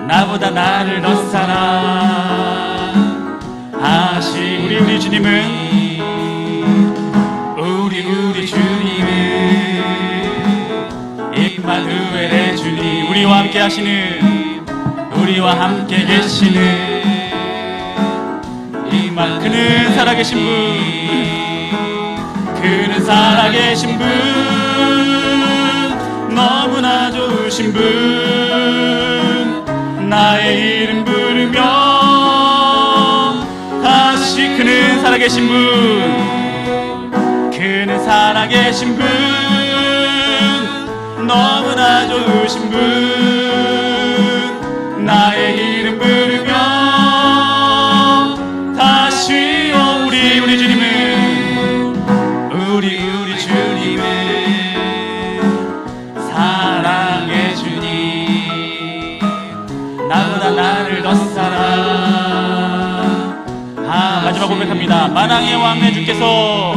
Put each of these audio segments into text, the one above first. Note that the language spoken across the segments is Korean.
나보다 나를 더 사랑하시 우리 주님을 우리 주님을 임마누엘의 주님 우리와 함께 하시는 우리와 함께 계시는 그는 살아계신 분 그는 살아계신 분 너무나 좋으신 분 나의 이름 부르며 다시 그는 살아계신 분 그는 살아계신 분 너무나 좋으신 분 나의 이름 부르며 다시요 우리 주님을 우리 주님을 사랑의 주님 나보다 나를 더 사랑 마지막 고백합니다. 만왕의 왕 내 주께서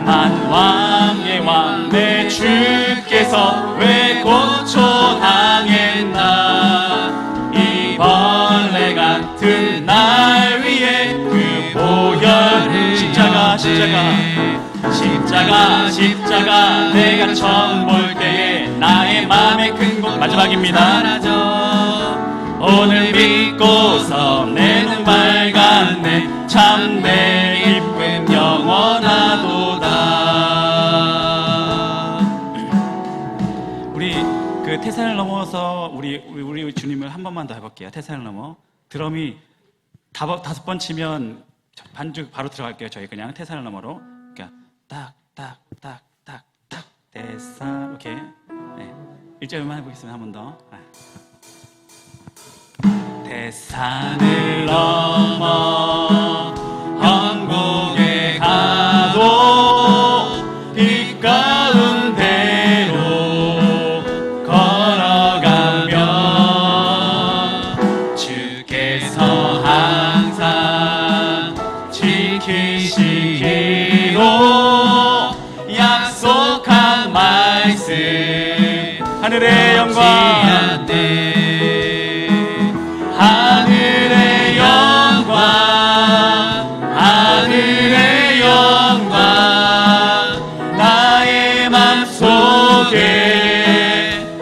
만왕의 왕 내 주께서 왜 고초당했나 이 벌레 같은 날 위에 그 보혈 십자가 내가 처음 볼 때에 나의 맘에 큰 곳 마지막입니다. 오늘 믿고서 내 눈 밝았네 참 내 기쁨 영원하도다. 우리 그 태산을 넘어서 우리 주님을 한 번만 더 해볼게요. 태산을 넘어 드럼이 5번 치면 반주 바로 들어갈게요. 저희 그냥 태산을 넘어로 그러니까 딱딱딱딱딱 태산 이렇게 네. 1절만 해보겠습니다. 한 번 더. 태산을 넘어 한국에 가도 빛 가운데로 걸어가면 주께서 항상 지키시기로 약속한 말씀 하늘의 영광 나의 맘속에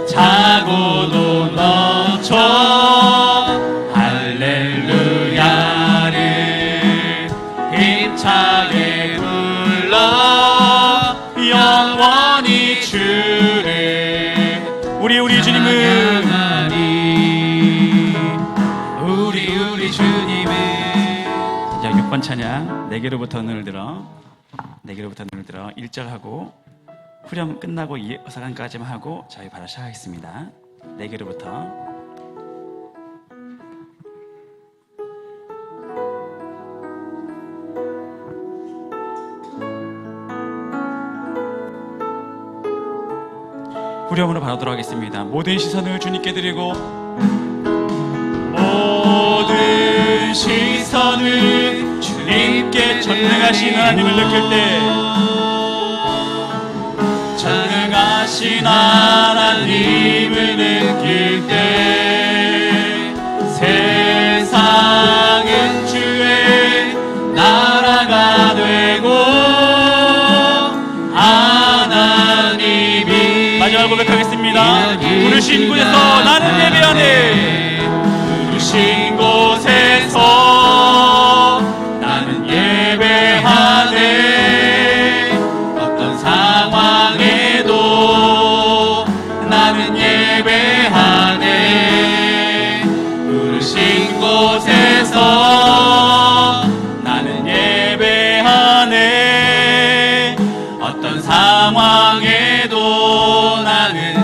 자고도 넘쳐 할렐루야를 힘차게 불러 영원히 주를 우리 주님은 우리 주님은 자 6번 찬양 내게로부터 눈을 들어 1절 하고 후렴 끝나고 2사간까지만 하고 저희 바로 시작하겠습니다. 내게로부터 후렴으로 바로 돌아가겠습니다. 모든 시선을 주님께 드리고 모든 시선을 주님께 전능하신 하나님을 느낄 때 전능하신 하나님을 느낄 때 세상은 주의 나라가 되고 하나님이 마지막 고백하겠습니다. 부르신 곳에서 나는 예배하네 부르신 곳에서 나는 예배하네 어떤 상황에도 나는 예배하네 부르신 곳에서 나는 예배하네 어떤 상황에도 나는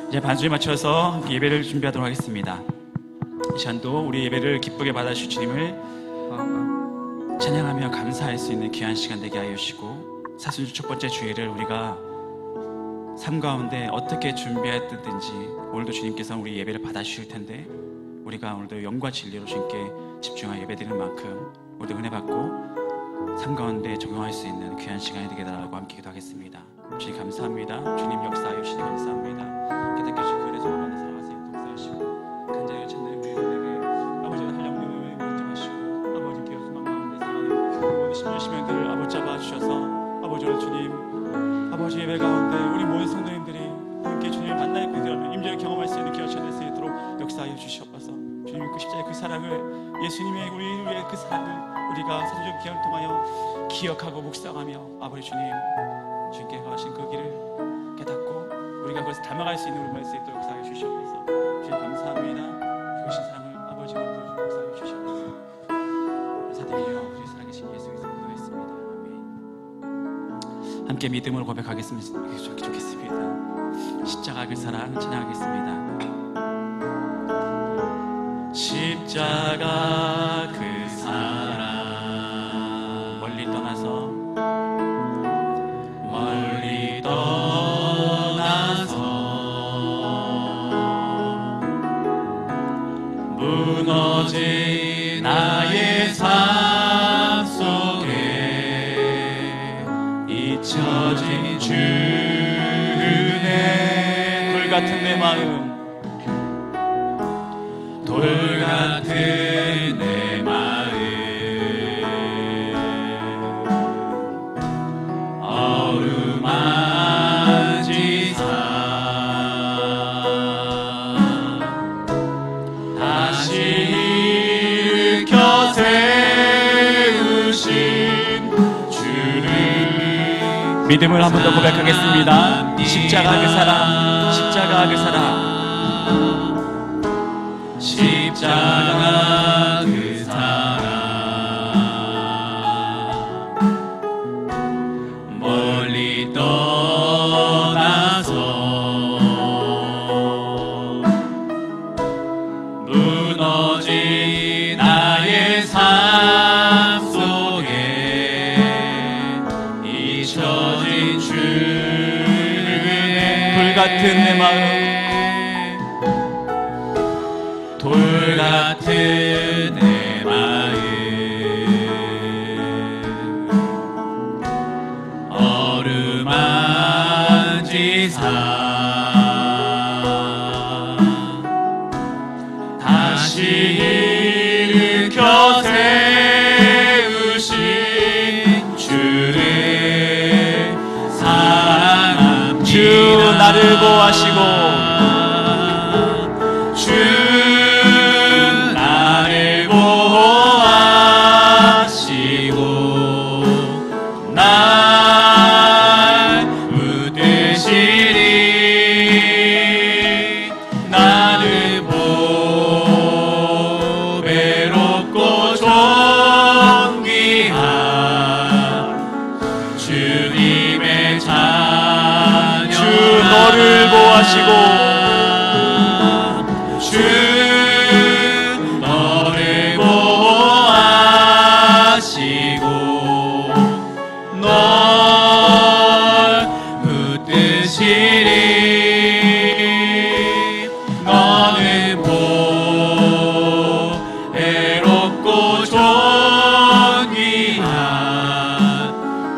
이제 반주에 맞춰서 함께 예배를 준비하도록 하겠습니다. 이 시간도 우리 예배를 기쁘게 받아주신 주님을 찬양하며 감사할 수 있는 귀한 시간 되게 하여 주시고 사순주 첫 번째 주일을 우리가 삶 가운데 어떻게 준비했든지 오늘도 주님께서 우리 예배를 받아주실 텐데 우리가 오늘도 영과 진리로 주님께 집중하여 예배드리는 만큼 우리도 은혜 받고 삶 가운데 적용할 수 있는 귀한 시간이 되게 달라고 함께 기도하겠습니다. 주님 감사합니다. 주님 역사하여 주시니 감사합니다. 깨닫게 하시고 그래서 만나 살아가세요. 독사하시고 간절히 찾는 우리들에게 아버지가 한량님을 멀쩡하시고 아버지께서 소망 가운데 살아가는 모든 심령 심령들을 아버지 잡아주셔서 아버지 오늘 주님 아버지 예배 가운데 우리 모든 성도님들이 함께 주님을 만나 있고 임재를 경험할 수 있는 귀한 시간 될 수 있도록 역사하여 주시옵소서. 주님 그 십자가의 그 사랑을 예수님의 우리의 그 사랑을 우리가 사도적 기간을 통하여 기억하고 묵상하며 아버지 주님 주님께 하신 그 길을 깨닫고 우리가 그것을 닮아갈 수 있는 우리 수 있도록 역사하여 주시옵소서. 주님 감사합니다. 그것인 사랑을 아버지가 역사하여 주시옵소서. 감사드리며 우리 살아계신 예수 그리스도 기도했습니다. 아멘. 함께 믿음으로 고백하겠습니다. 좋겠습니다. 십자가 그 사랑 찬양하겠습니다. 십자가 그 사랑 멀리 떠나서 무너진 나의 삶 속에 잊혀진 주네 돌같은 내 마음 돌같은 내 마음 어루만지사 다시 일으켜 세우신 주를 믿음을 한 번 더 고백하겠습니다. 십자가 그 사랑 십자가 그 사랑 십자가 그 사랑 멀리 떠나서 무너진 나의 삶 속에 잊혀진 주의 불같은 내 마음 돌같은 내 마음 어루만지사 다시 일으켜 세우신 주를 사랑합니다. 주 나를 보호하시고 주 너를 보호하시고 널 붙드시리 너는 보혜롭고 존귀한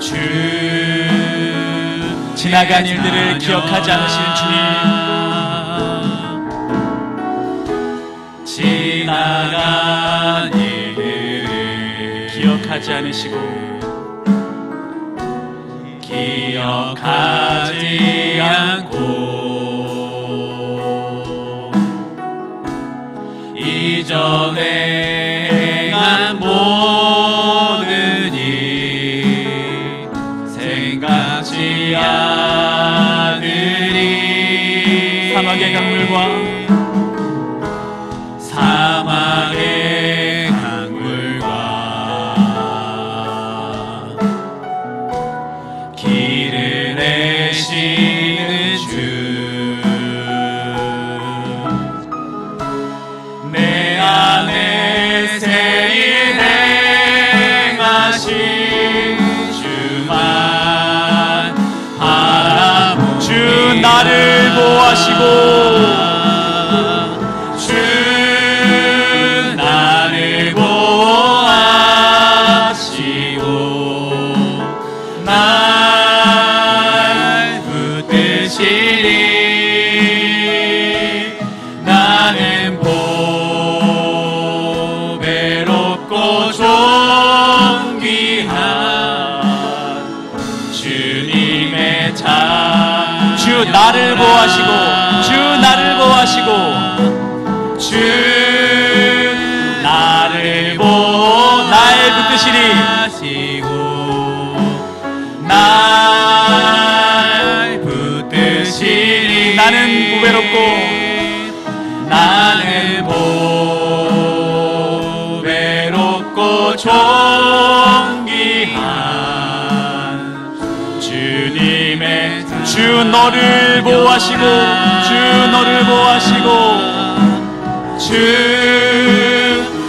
주 지나간 일들을 기억하지 않으시는 주님 지나간 일들을 기억하지 않으시고 기억하지 않고 이전에 행한 모든 일 생각지 않으리 사막의 강물과 사막의 강물과 길을 내시는 주 내 안에 새일 행하신 주만 바라보니 주 나를 보호하시고 나를 보호하시고 주 나를 보호하시고 주 나를 보호 날 붙드시리 날 붙드시리 나는 보배롭고 나는 보배롭고 존귀한 주님의 주 너를 보호하시고 주 너를 보호하시고 주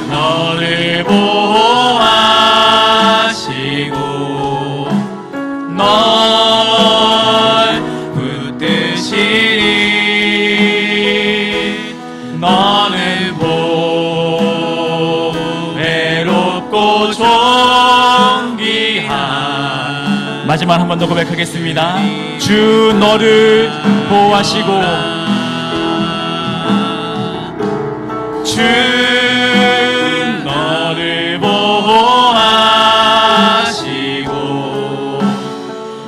너를 보호하시고 널 붙드시리 너는 보배롭고 존귀한 마지막 한 번 더 고백하겠습니다. 주 너를 보호하시고 주 너를 보호하시고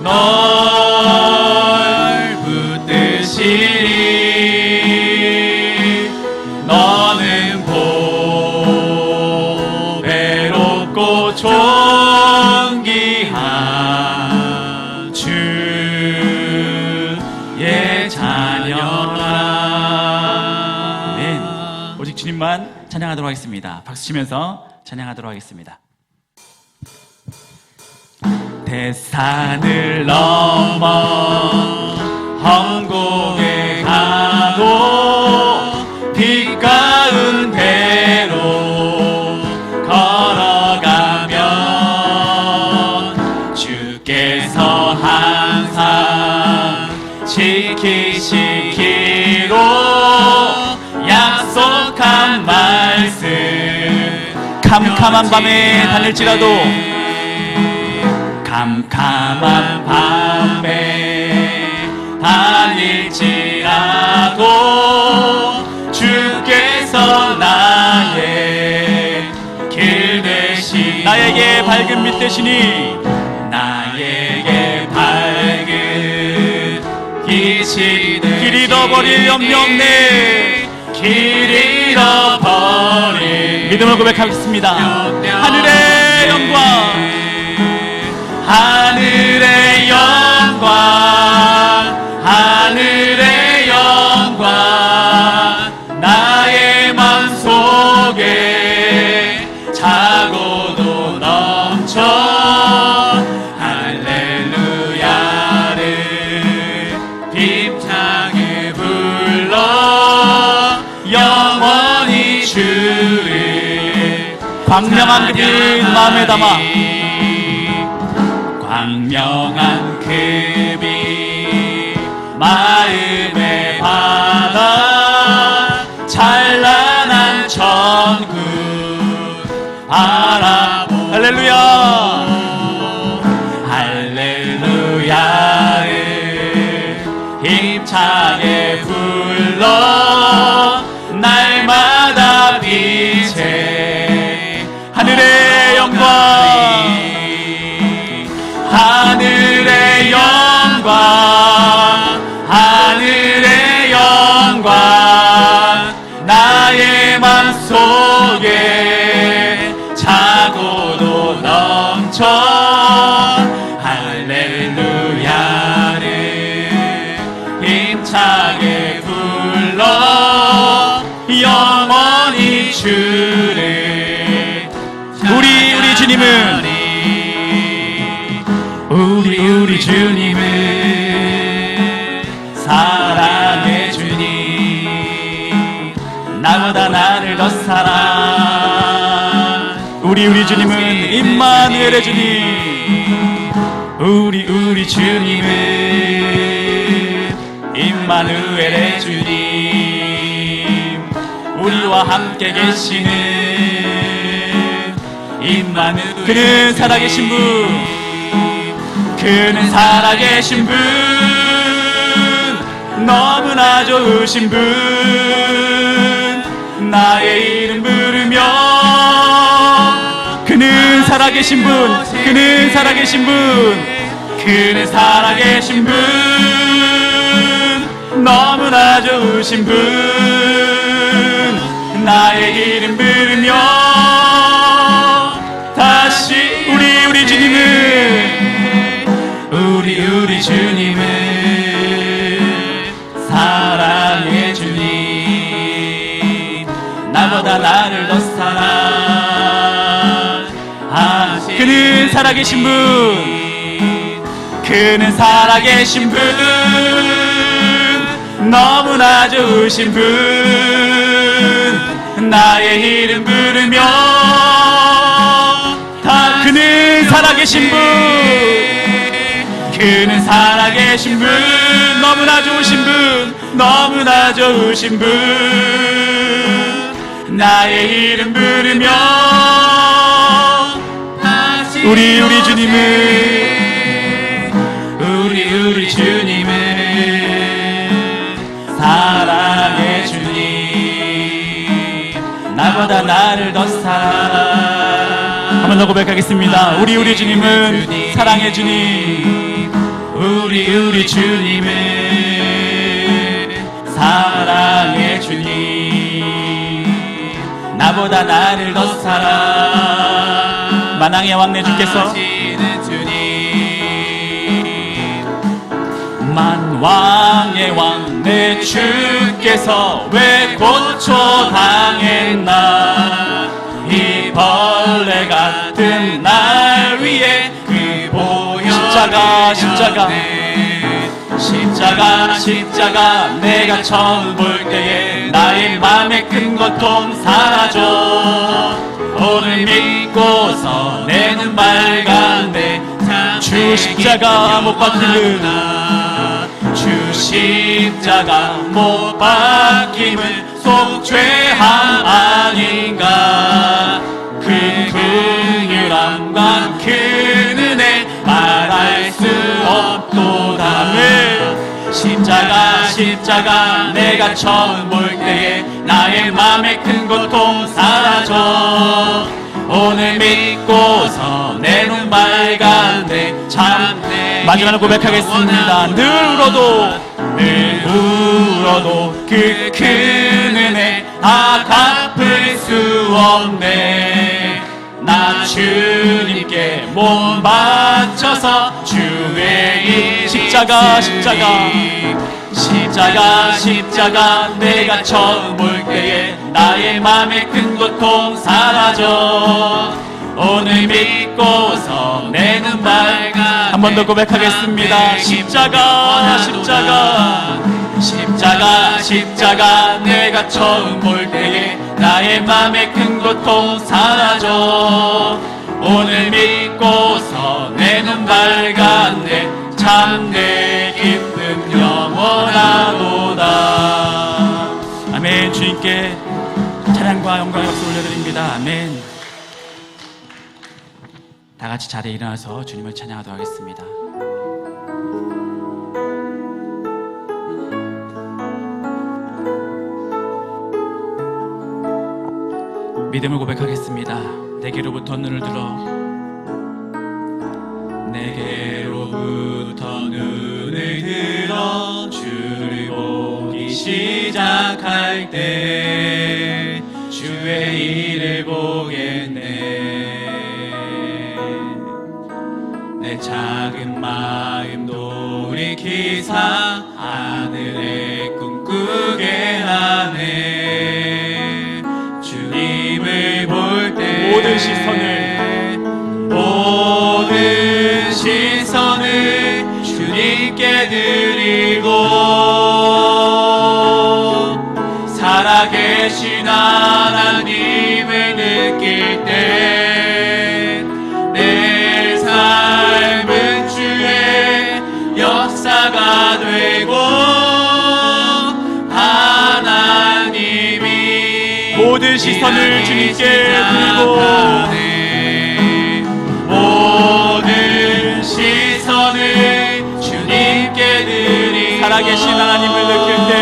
널 붙드시리 너는 보배롭고 존귀한 주의 자녀라. 네. 오직 주님만 찬양하도록 하겠습니다. 박수 치면서 찬양하도록 하겠습니다. 대산을 넘어 험곡에 가도 빛 가운데로 걸어가면 주께서 항상 지키시기로 약속한 말씀 캄캄한 밤에 다닐지라도 캄캄한 밤에 다닐지라도 주께서 나의 길 되시고 나에게 밝은 빛 되시니 나에게 밝은 빛이 되시니 길 잃어버릴 염려 없네 길 잃어버릴 믿음을 고백하겠습니다. 하늘의 영광 하늘의 영광 하늘의 영광 나의 맘속에 차고도 넘쳐 할렐루야를 힘차게 불러 영원히 주를 광명한 그 빛 마음에 담아 광명한 그 빛 마음에 받아 찬란한 천국 바라보 할렐루야 할렐루야를 힘차게 불러 날마다 빛에 하늘의 영광 하늘의 영광 하늘의 영광 나의 맘속에 차고도 넘쳐 할렐루야를 힘차게 불러 영원히 주를 우리 주님은 우리 주님은 사랑의 주님 나보다 나를 더 사랑 우리 주님은 임마누엘의 주님 우리 주님은 임마누엘의 주님 우리와 함께 계시는 임마누엘 그는 살아계신 분 그는 살아계신 분 너무나 좋으신 분 나의 이름 부르며 그는 살아계신 분 그는 살아계신 분 그는 살아계신 분 너무나 좋으신 분, 나의 이름 부르며 다시 우리 주님을, 우리 주님을 사랑해 주님, 나보다 나를 더 사랑하시는 그는 살아계신 분, 그는 살아계신 분, 너무나 좋으신 분, 나의 이름 부르며 다 그는 살아계신 분, 그는 살아계신 분, 너무나 좋으신 분, 너무나 좋으신 분, 나의 이름 부르며 우리 주님을, 우리 주님을 사랑해 주님, 나보다 나를 더 사랑. 한 번 더 고백하겠습니다. 우리 주님은 사랑해 주님, 우리 주님을 사랑해 주님, 나보다 나를 더 사랑. 만왕의 왕 내 주께서, 만왕의 왕 내 주께서 왜 고초당했나, 이 벌레 같은 날 위에 그 보혈 십자가 내가 처음 볼 때에 나의 맘에 큰 고통 사라져. 오늘 믿고서 내 눈 맑은데 주 십자가 못 박히는, 주 십자가 못 박힘을 속죄함 아닌가. 그 긍휼함과 그 은혜 말할 수 없도다. 십자가 내가 처음 볼 때에 나의 맘에 큰 고통 사라져. 오늘 믿고서 내 눈 맑은데 참 마지막으로 고백하겠습니다. 늘 울어도 그 큰 은혜 갚을 수 없네. 나 주님께 몸 바쳐서 주의 이 십자가 내가 처음 볼 때에 나의 맘에 큰 고통 사라져. 오늘 믿고서 내 눈 맑아. 한 번 더 고백하겠습니다. 십자가 내가 처음 볼 때에 나의 맘에 큰 고통 사라져. 오늘 믿고서 내 눈 밝았네. 참 내 기쁨 영원하도다. 아멘. 주님께 찬양과 영광의 박수 올려드립니다. 아멘. 다 같이 자리에 일어나서 주님을 찬양하도록 하겠습니다. 믿음을 고백하겠습니다. 내게로부터 눈을 들어, 내게로부터 눈을 들어 주를 보기 시작할 때 주의 일을 보겠네. 내 작은 마음 돌이키사 하늘에 꿈꾸게 하네. 주님을 볼 때 모든 시선을 주님께 드리고, 살아계신 하나님을 느낄 때 내 삶은 주의 역사가 되고, 하나님이 모든 시선을 주님께 드리고, 모든 시선을 주님께 드리고, 살아계신 하나님을 느낄 때,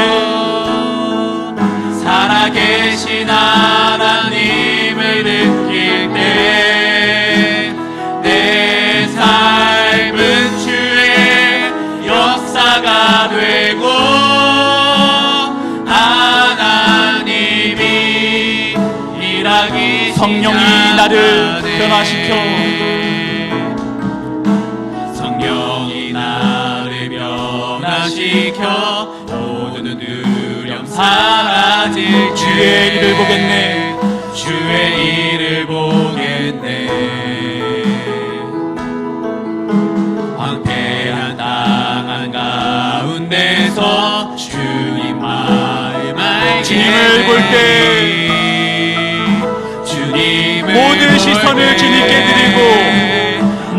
살아계신 하나님을 느낄 때 내 삶은 주의 역사가 되고, 나를 변화시켜 성령이 나를 변화시켜 모든 두려움 사라질 주의 일을 보겠네. 주의 일을 보겠네. 황폐한 땅 한가운데서 주님 마음 알게 주님을 볼 때 모든 시선을 주님께 드리고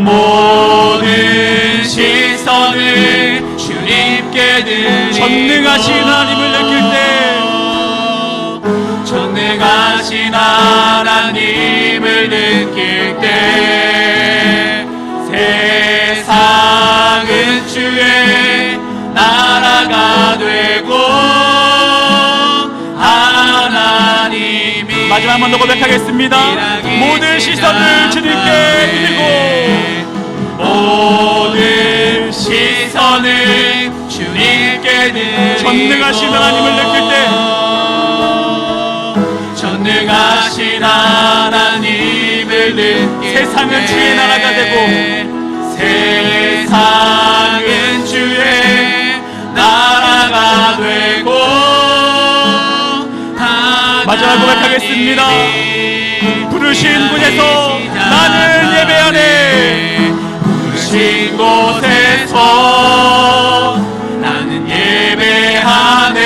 모든 시선을 주님께 드리고 전능하신 하나님을 느낄 때 전능하신 하나님을 느낄 때 세상은 주의 나라가 되고 하나님이 마지막 한 번 더 고백하겠습니다. 모든 시선을 주님께 드리고 모든 시선을 주님께 드리고 전능하신 하나님을 느낄 때 전능하신 하나님을 느낄 세상은 주의 나라가 되고 세상은 주의 나라가 되고 마지막 고백하겠습니다. 부르신 곳에서 나는 예배하네. 부르신 곳에서 나는 예배하네.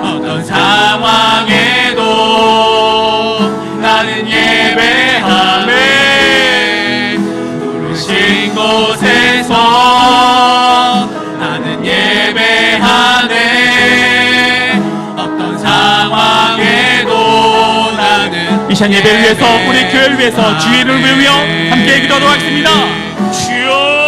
어떤 상황에도 나는 예배하네. 부르신 곳에서 나는 예배하네. 어떤 상황에도 나는 이 시간 예배를 위해서 우리 교회를 위해서 주의 이름을 부르며 함께 기도하도록 하겠습니다. 주여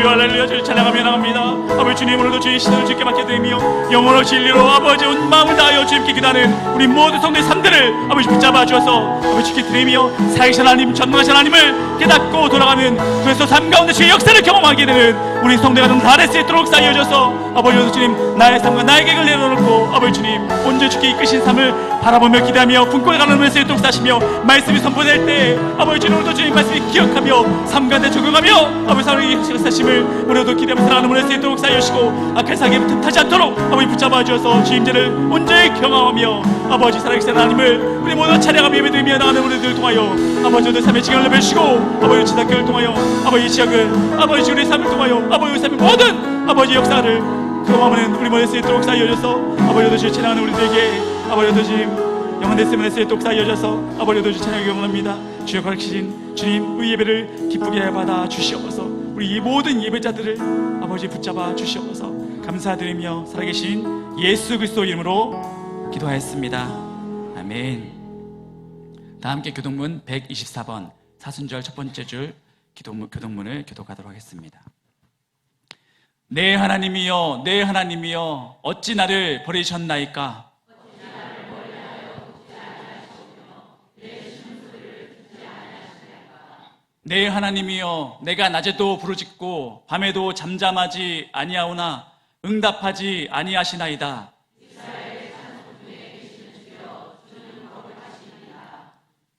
할렐루야. 주를 찬양하며 나갑니다. 아버지 주님, 오늘도 주의 시선을 주께 맡겨드리며 영원한 진리로 아버지 온 마음을 다하여 주님께 기도하는 우리 모든 성도의 삶들을 아버지 붙잡아 주어서 아버지 주께 드리며 살아계신 하나님, 전능하신 하나님을 깨닫고 돌아가는 그래서 삶 가운데 주의 역사를 경험하게 되는 우리 성도가 좀 다 될 수 있도록 쌓여져서 아버지 주님, 나의 삶과 나의 계획을 내려놓고 아버지 주님 온전히 주께 이끄신 삶을 바라보며 기대하며 품고 가는 수 있도록 사시며 말씀이 선포될 때 아버지 주님, 오늘도 주님 말씀이 기억하며 삶 가운데 적용하며 아버지 사랑의 역사심을 오늘도 기대하며 살아가는 문에 수 있도록 쌓여주시고 악한 사기에 틈타지 않도록 아버지 붙잡아 주어서 주임제를 온전히 경험하며 아버지 살아계신 하나님을 우리 모두 찬양하며 예배드리며 나가는 우리들을 통하여 아버지 오늘 삶의 지경을 내려주시고 아버지 지단교를 통하여 아버지 이 지역을 아버지 우리의 삶을 통하여 아버지 우리 삶의 모든 아버지 역사를 경험하는 우리 모두 수 있도록 쌓여져서 아버지 오늘 주를 찬양하는 우리들에게 아버지 오늘 주님 영원 됐으면 수 있도록 쌓여져서 아버지 오늘 주 찬양을 경험합니다. 주여 가르치신 주님 우리 예배를 기쁘게 받아 주시옵소서. 우리 이 모든 예배자들을 아버지 붙잡아 주시옵소서. 감사드리며 살아계신 예수 그리스도 이름으로 기도하였습니다. 아멘. 다 함께 교동문 124번 사순절 첫 번째 줄 교동문을 교독하도록 하겠습니다. 내 하나님이여, 내 하나님이여, 어찌 나를 버리셨나이까? 내 하나님이여, 내가 낮에도 부르짖고 밤에도 잠잠하지 아니하오나 응답하지 아니하시나이다.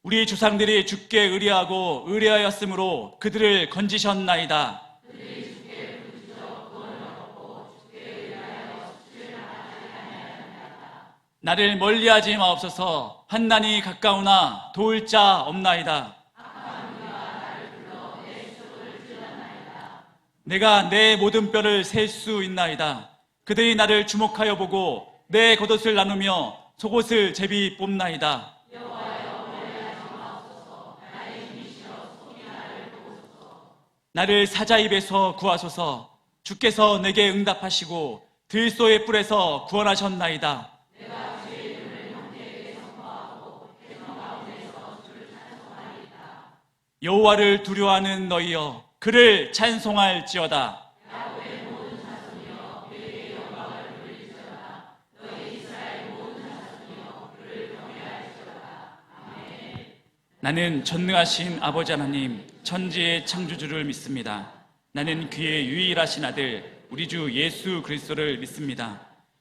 우리 조상들이 주께 의뢰하고 의뢰하였으므로 그들을 건지셨나이다. 나를 멀리하지 마옵소서. 환난이 가까우나 도울 자 없나이다. 내가 내 모든 뼈를 셀 수 있나이다. 그들이 나를 주목하여 보고 내 겉옷을 나누며 속옷을 제비 뽑나이다. 나를 사자 입에서 구하소서. 주께서 내게 응답하시고 들소의 뿔에서 구원하셨나이다. 여호와를 두려워하는 너희여, 그를 찬송할지어다. 나는 전능하신 아버지 하나님, 천지의 창조주를 믿습니다. 나는 그의 유일하신 아들 우리 주 예수 그리스도를 믿습니다.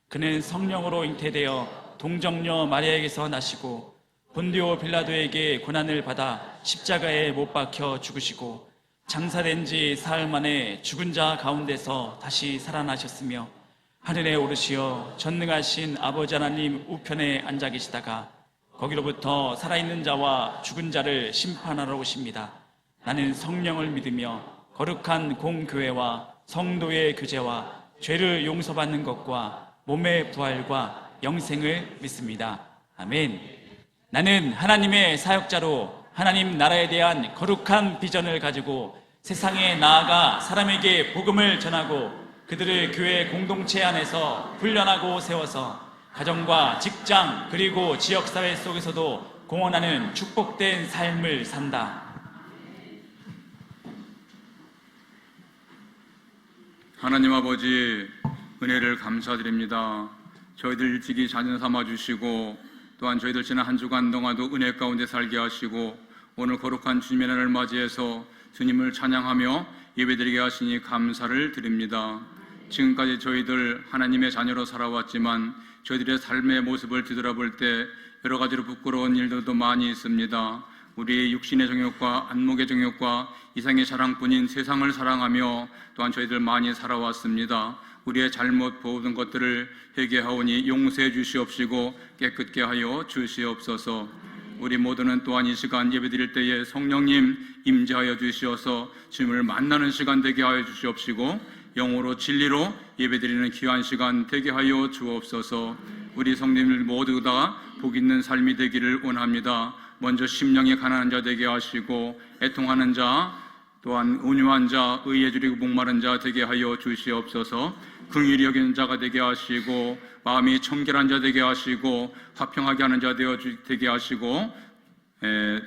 그는 성령으로 잉태되어 동정녀 마리아에게서 나시고 본디오 빌라도에게 고난을 받아 십자가에 못 박혀 죽으시고 장사된 지 사흘 만에 죽은 자 가운데서 다시 살아나셨으며 하늘에 오르시어 전능하신 아버지 하나님 우편에 앉아 계시다가 거기로부터 살아있는 자와 죽은 자를 심판하러 오십니다. 나는 성령을 믿으며 거룩한 공교회와 성도의 교제와 죄를 용서받는 것과 몸의 부활과 영생을 믿습니다. 아멘. 나는 하나님의 사역자로 하나님 나라에 대한 거룩한 비전을 가지고 세상에 나아가 사람에게 복음을 전하고 그들을 교회 공동체 안에서 훈련하고 세워서 가정과 직장 그리고 지역사회 속에서도 공헌하는 축복된 삶을 산다. 하나님 아버지, 은혜를 감사드립니다. 저희들 일찍이 자녀 삼아주시고 또한 저희들 지난 한 주간 동안도 은혜 가운데 살게 하시고 오늘 거룩한 주님의 날을 맞이해서 주님을 찬양하며 예배드리게 하시니 감사를 드립니다. 지금까지 저희들 하나님의 자녀로 살아왔지만 저희들의 삶의 모습을 뒤돌아볼 때 여러 가지로 부끄러운 일들도 많이 있습니다. 우리 육신의 정욕과 안목의 정욕과 이상의 자랑뿐인 세상을 사랑하며 또한 저희들 많이 살아왔습니다. 우리의 잘못 보던 것들을 회개하오니 용서해 주시옵시고 깨끗게 하여 주시옵소서. 우리 모두는 또한 이 시간 예배드릴 때에 성령님 임재하여 주시어서 주님을 만나는 시간 되게 하여 주시옵시고 영으로 진리로 예배드리는 귀한 시간 되게 하여 주옵소서. 우리 성도님들 모두 다 복 있는 삶이 되기를 원합니다. 먼저 심령이 가난한 자 되게 하시고 애통하는 자 또한 온유한 자, 의에 주리고 목마른 자 되게 하여 주시옵소서. 긍휼히 여기는 자가 되게 하시고 마음이 청결한 자 되게 하시고 화평하게 하는 자 되게 하시고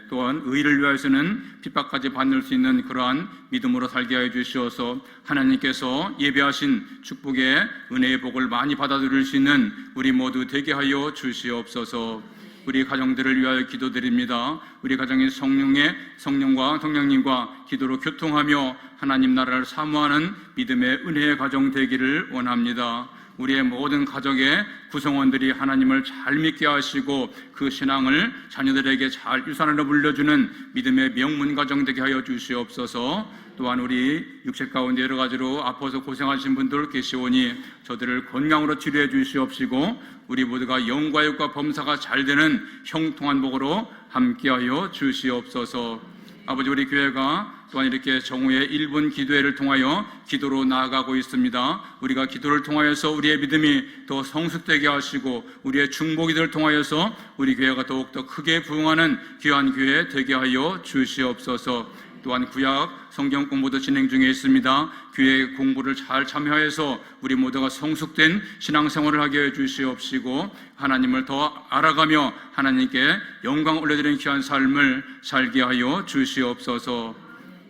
또한 의를 위하여서는 핍박까지 받을 수 있는 그러한 믿음으로 살게 하여 주시어서 하나님께서 예배하신 축복의 은혜의 복을 많이 받아들일 수 있는 우리 모두 되게 하여 주시옵소서. 우리 가정들을 위하여 기도드립니다. 우리 가정의 성령과 성령님과 기도로 교통하며 하나님 나라를 사모하는 믿음의 은혜의 가정 되기를 원합니다. 우리의 모든 가족의 구성원들이 하나님을 잘 믿게 하시고 그 신앙을 자녀들에게 잘 유산으로 물려주는 믿음의 명문 가정 되게 하여 주시옵소서. 또한 우리 육체 가운데 여러 가지로 아파서 고생하신 분들 계시오니 저들을 건강으로 치료해 주시옵시고 우리 모두가 영과 육과 범사가 잘 되는 형통한 복으로 함께하여 주시옵소서. 아버지, 우리 교회가 또한 이렇게 정오의 1분 기도회를 통하여 기도로 나아가고 있습니다. 우리가 기도를 통하여서 우리의 믿음이 더 성숙되게 하시고 우리의 중보기도를 통하여서 우리 교회가 더욱더 크게 부흥하는 귀한 교회 되게 하여 주시옵소서. 또한 구약 성경 공부도 진행 중에 있습니다. 교회 공부를 잘 참여해서 우리 모두가 성숙된 신앙생활을 하게 해 주시옵시고 하나님을 더 알아가며 하나님께 영광 올려드리는 귀한 삶을 살게 하여 주시옵소서.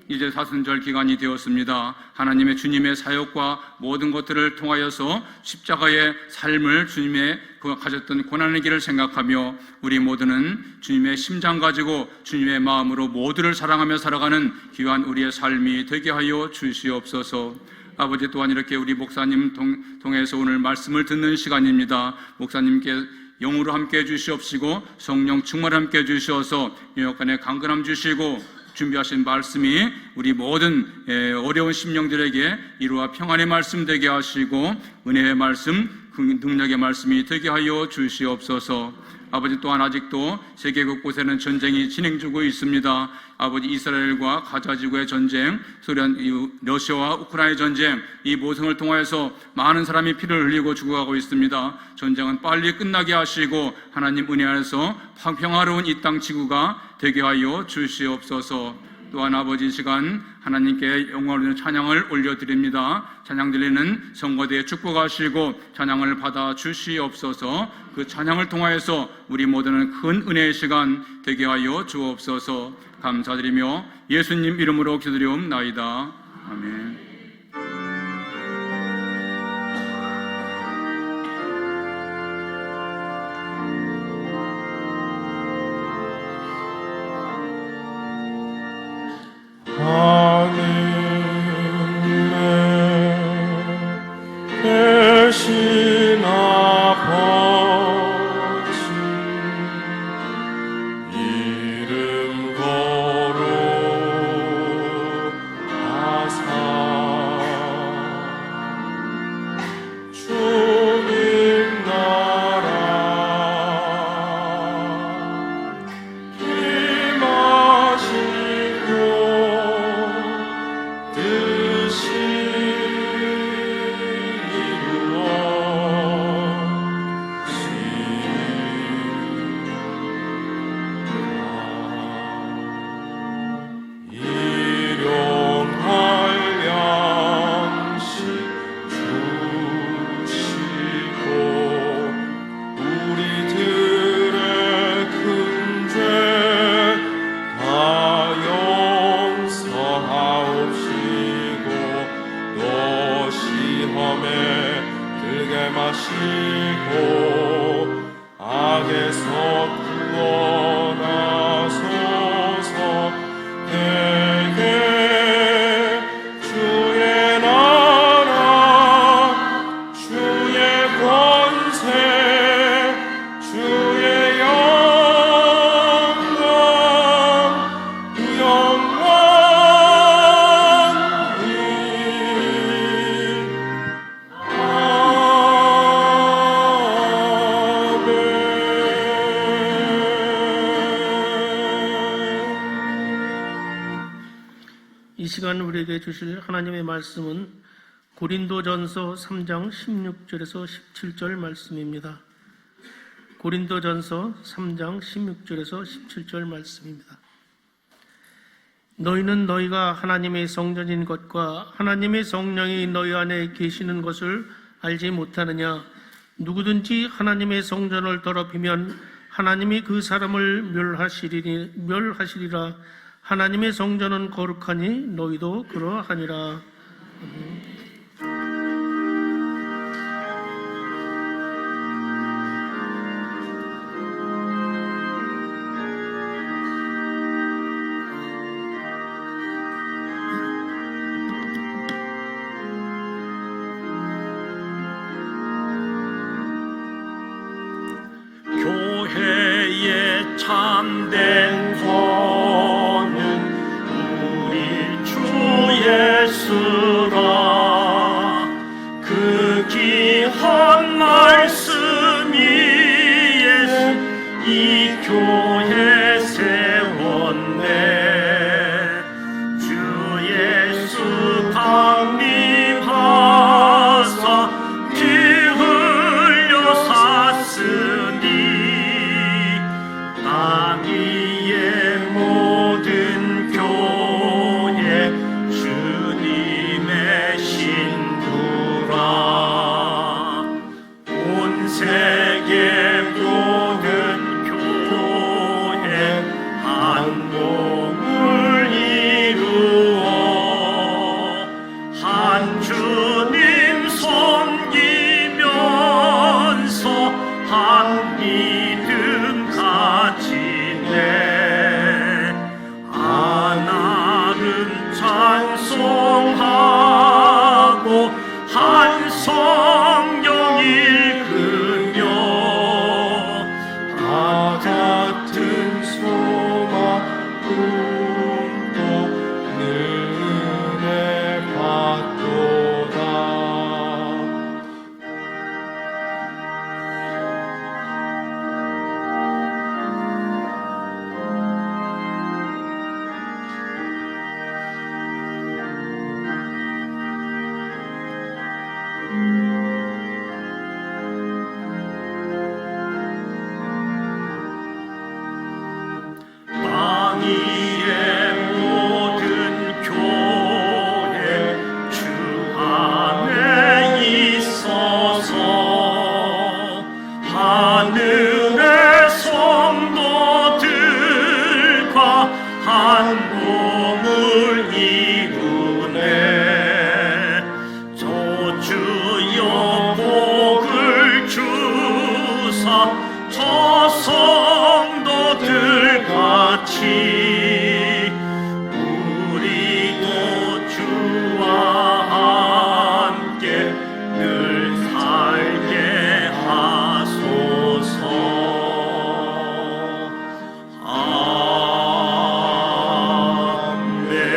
이제 사순절 기간이 되었습니다. 하나님의 주님의 사역과 모든 것들을 통하여서 십자가의 삶을 주님의 가졌던 고난의 길을 생각하며 우리 모두는 주님의 심장 가지고 주님의 마음으로 모두를 사랑하며 살아가는 귀한 우리의 삶이 되게 하여 주시옵소서. 아버지, 또한 이렇게 우리 목사님 통해서 오늘 말씀을 듣는 시간입니다. 목사님께 영으로 함께 해주시옵시고 성령 충만 함께 해주시어서 영역간에 강건함 주시고 준비하신 말씀이 우리 모든 어려운 심령들에게 이루와 평안의 말씀 되게 하시고 은혜의 말씀, 능력의 말씀이 되게 하여 주시옵소서. 아버지, 또한 아직도 세계 곳곳에는 전쟁이 진행 중고 있습니다. 아버지, 이스라엘과 가자지구의 전쟁, 러시아와 우크라이나 전쟁, 이 모성을 통하여서 많은 사람이 피를 흘리고 죽어가고 있습니다. 전쟁은 빨리 끝나게 하시고 하나님 은혜 안에서 평화로운 이 땅 지구가 되게 하여 주시옵소서. 또한 아버지, 시간 하나님께 영광을 찬양을 올려드립니다. 찬양 드리는 성거대에 축복하시고 찬양을 받아 주시옵소서. 그 찬양을 통하여서 우리 모두는 큰 은혜의 시간 되게 하여 주옵소서. 감사드리며 예수님 이름으로 기도드리옵나이다. 아멘. 하늘에 계신 아버지 검에 들게 마시고 악에서 구원하소서. 내게 주의 나라 주의 권세 주의 이 시간 우리에게 주실 하나님의 말씀은 고린도전서 3장 16절에서 17절 말씀입니다. 고린도전서 3장 16절에서 17절 말씀입니다. 너희는 너희가 하나님의 성전인 것과 하나님의 성령이 너희 안에 계시는 것을 알지 못하느냐? 누구든지 하나님의 성전을 더럽히면 하나님이 그 사람을 멸하시리라. 하나님의 성전은 거룩하니 너희도 그러하니라. 교회의 참된 거는 우리 주 예수라. 그 귀한 말씀 위에 이 교회 세웠네. 주 예수 강림하사 피 흘려 샀으니 땅 위의 모든 교회 주님의 신부라. 온 세계 모든 교회 한 몸을 이루어 한 주님 섬기면서 한 믿음 가지네. 하나님 찬송하고 한 성경 읽으며 다 같은 소망 꿈도 늘 은혜 받도다. 땅 위의 모든 교회 주 안에 있어서 하늘의 성도들과 한 몸을 이루네. 저 주여 복을 주사 저 성도들 같이 우리도 주와 함께 늘 살게 하소서. 아멘.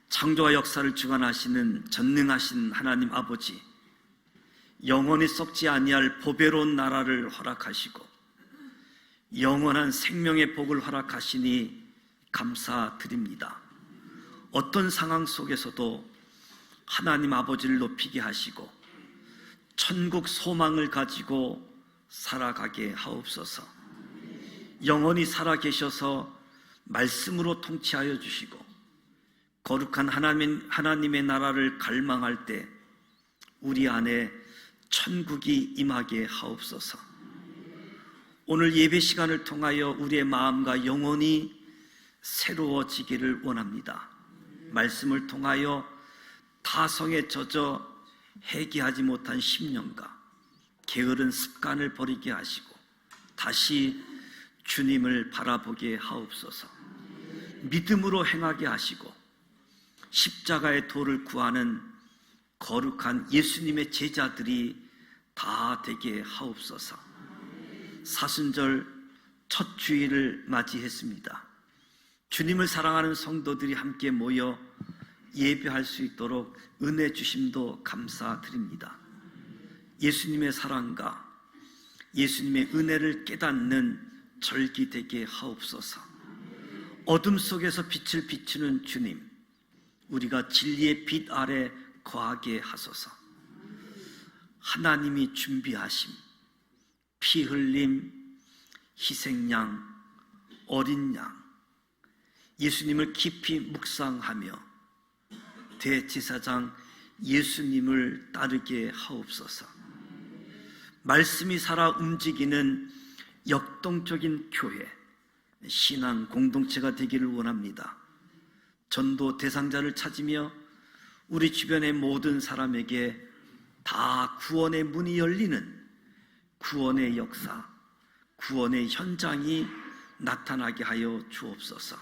창조와 역사를 주관하시는 전능하신 하나님 아버지, 영원히 썩지 아니할 보배로운 나라를 허락하시고 영원한 생명의 복을 허락하시니 감사드립니다. 어떤 상황 속에서도 하나님 아버지를 높이게 하시고 천국 소망을 가지고 살아가게 하옵소서. 영원히 살아계셔서 말씀으로 통치하여 주시고 거룩한 하나님의 나라를 갈망할 때 우리 안에 천국이 임하게 하옵소서. 오늘 예배 시간을 통하여 우리의 마음과 영혼이 새로워지기를 원합니다. 말씀을 통하여 타성에 젖어 해결하지 못한 심령과 게으른 습관을 버리게 하시고 다시 주님을 바라보게 하옵소서. 믿음으로 행하게 하시고 십자가의 도를 구하는 거룩한 예수님의 제자들이 다 되게 하옵소서. 사순절 첫 주일을 맞이했습니다. 주님을 사랑하는 성도들이 함께 모여 예배할 수 있도록 은혜 주심도 감사드립니다. 예수님의 사랑과 예수님의 은혜를 깨닫는 절기 되게 하옵소서. 어둠 속에서 빛을 비추는 주님, 우리가 진리의 빛 아래 거하게 하소서. 하나님이 준비하심, 피 흘림, 희생양, 어린 양, 예수님을 깊이 묵상하며 대제사장 예수님을 따르게 하옵소서. 말씀이 살아 움직이는 역동적인 교회, 신앙 공동체가 되기를 원합니다. 전도 대상자를 찾으며 우리 주변의 모든 사람에게 다 구원의 문이 열리는 구원의 역사, 구원의 현장이 나타나게 하여 주옵소서.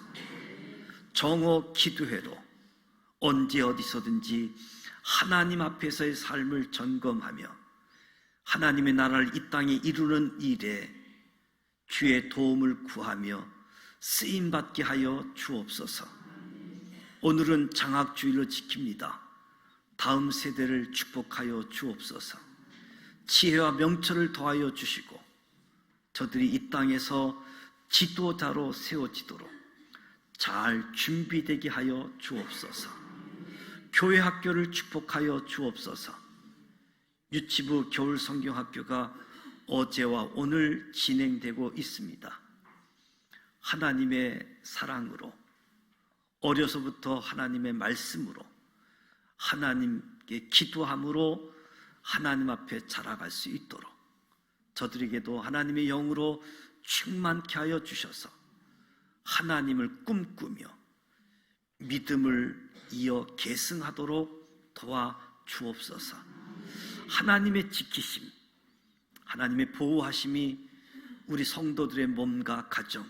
정오 기도회로 언제 어디서든지 하나님 앞에서의 삶을 점검하며 하나님의 나라를 이 땅에 이루는 일에 주의 도움을 구하며 쓰임받게 하여 주옵소서. 오늘은 장학주일로 지킵니다. 다음 세대를 축복하여 주옵소서. 지혜와 명철을 더하여 주시고 저들이 이 땅에서 지도자로 세워지도록 잘 준비되게 하여 주옵소서. 교회 학교를 축복하여 주옵소서. 유치부 겨울 성경학교가 어제와 오늘 진행되고 있습니다. 하나님의 사랑으로 어려서부터 하나님의 말씀으로 하나님께 기도함으로 하나님 앞에 자라갈 수 있도록 저들에게도 하나님의 영으로 충만케 하여 주셔서 하나님을 꿈꾸며 믿음을 이어 계승하도록 도와 주옵소서. 하나님의 지키심, 하나님의 보호하심이 우리 성도들의 몸과 가정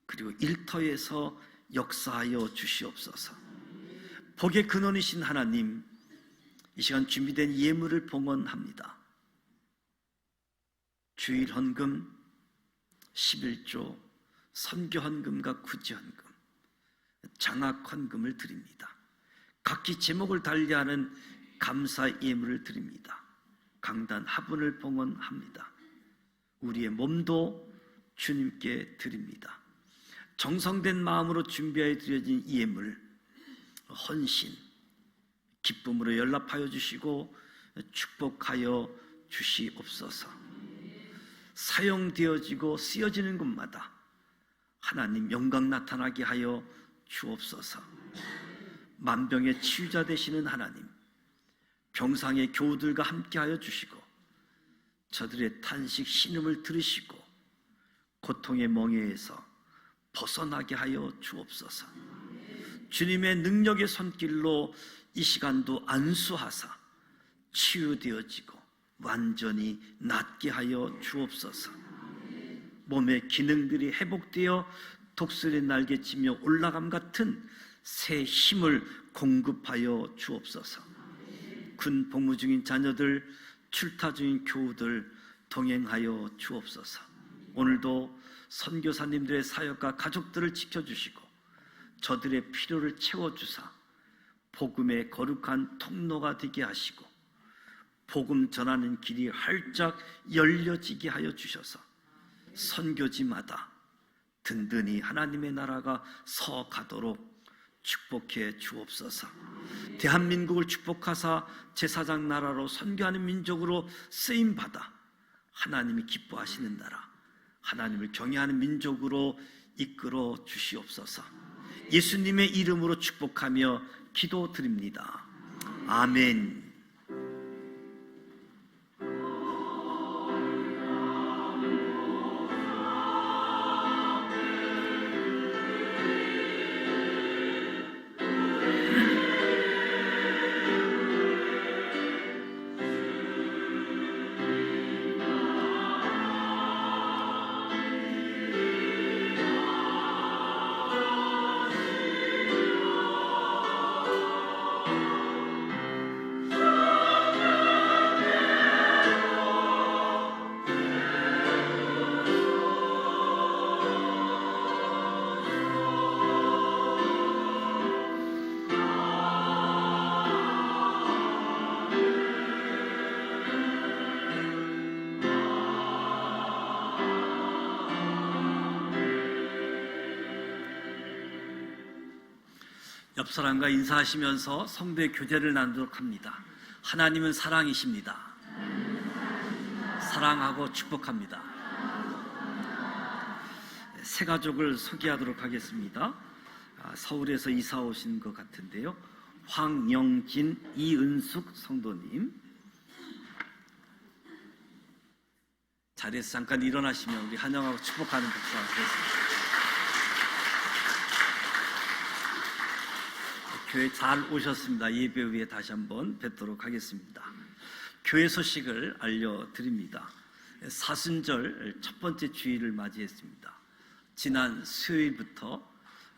그리고 일터에서 역사하여 주시옵소서. 복의 근원이신 하나님, 이 시간 준비된 예물을 봉헌합니다. 주일 헌금, 11조, 선교 헌금과 구제 헌금, 장학 헌금을 드립니다. 각기 제목을 달리하는 감사 예물을 드립니다. 강단 화분을 봉헌합니다. 우리의 몸도 주님께 드립니다. 정성된 마음으로 준비하여 드려진 예물, 헌신, 기쁨으로 연락하여 주시고 축복하여 주시옵소서. 사용되어지고 쓰여지는 곳마다 하나님 영광 나타나게 하여 주옵소서. 만병의 치유자 되시는 하나님, 병상의 교우들과 함께하여 주시고 저들의 탄식 신음을 들으시고 고통의 멍에에서 벗어나게 하여 주옵소서. 주님의 능력의 손길로 이 시간도 안수하사 치유되어지고 완전히 낫게 하여 주옵소서. 몸의 기능들이 회복되어 독수리 날개치며 올라감 같은 새 힘을 공급하여 주옵소서. 군 복무 중인 자녀들, 출타 중인 교우들 동행하여 주옵소서. 오늘도 선교사님들의 사역과 가족들을 지켜주시고 저들의 필요를 채워주사 복음의 거룩한 통로가 되게 하시고 복음 전하는 길이 활짝 열려지게 하여 주셔서 선교지마다 든든히 하나님의 나라가 서가도록 축복해 주옵소서. 대한민국을 축복하사 제사장 나라로 선교하는 민족으로 쓰임받아 하나님이 기뻐하시는 나라, 하나님을 경외하는 민족으로 이끌어 주시옵소서. 예수님의 이름으로 축복하며 기도드립니다. 아멘. 옆 사람과 인사하시면서 성도의 교제를 나누도록 합니다. 하나님은 사랑이십니다. 사랑하고 축복합니다. 새 가족을 소개하도록 하겠습니다. 서울에서 이사 오신 것 같은데요. 황영진, 이은숙 성도님. 자리에서 잠깐 일어나시면 우리 환영하고 축복하는 박수 하겠습니다. 교회 잘 오셨습니다. 예배 후에 다시 한번 뵙도록 하겠습니다. 교회 소식을 알려드립니다. 사순절 첫 번째 주일을 맞이했습니다. 지난 수요일부터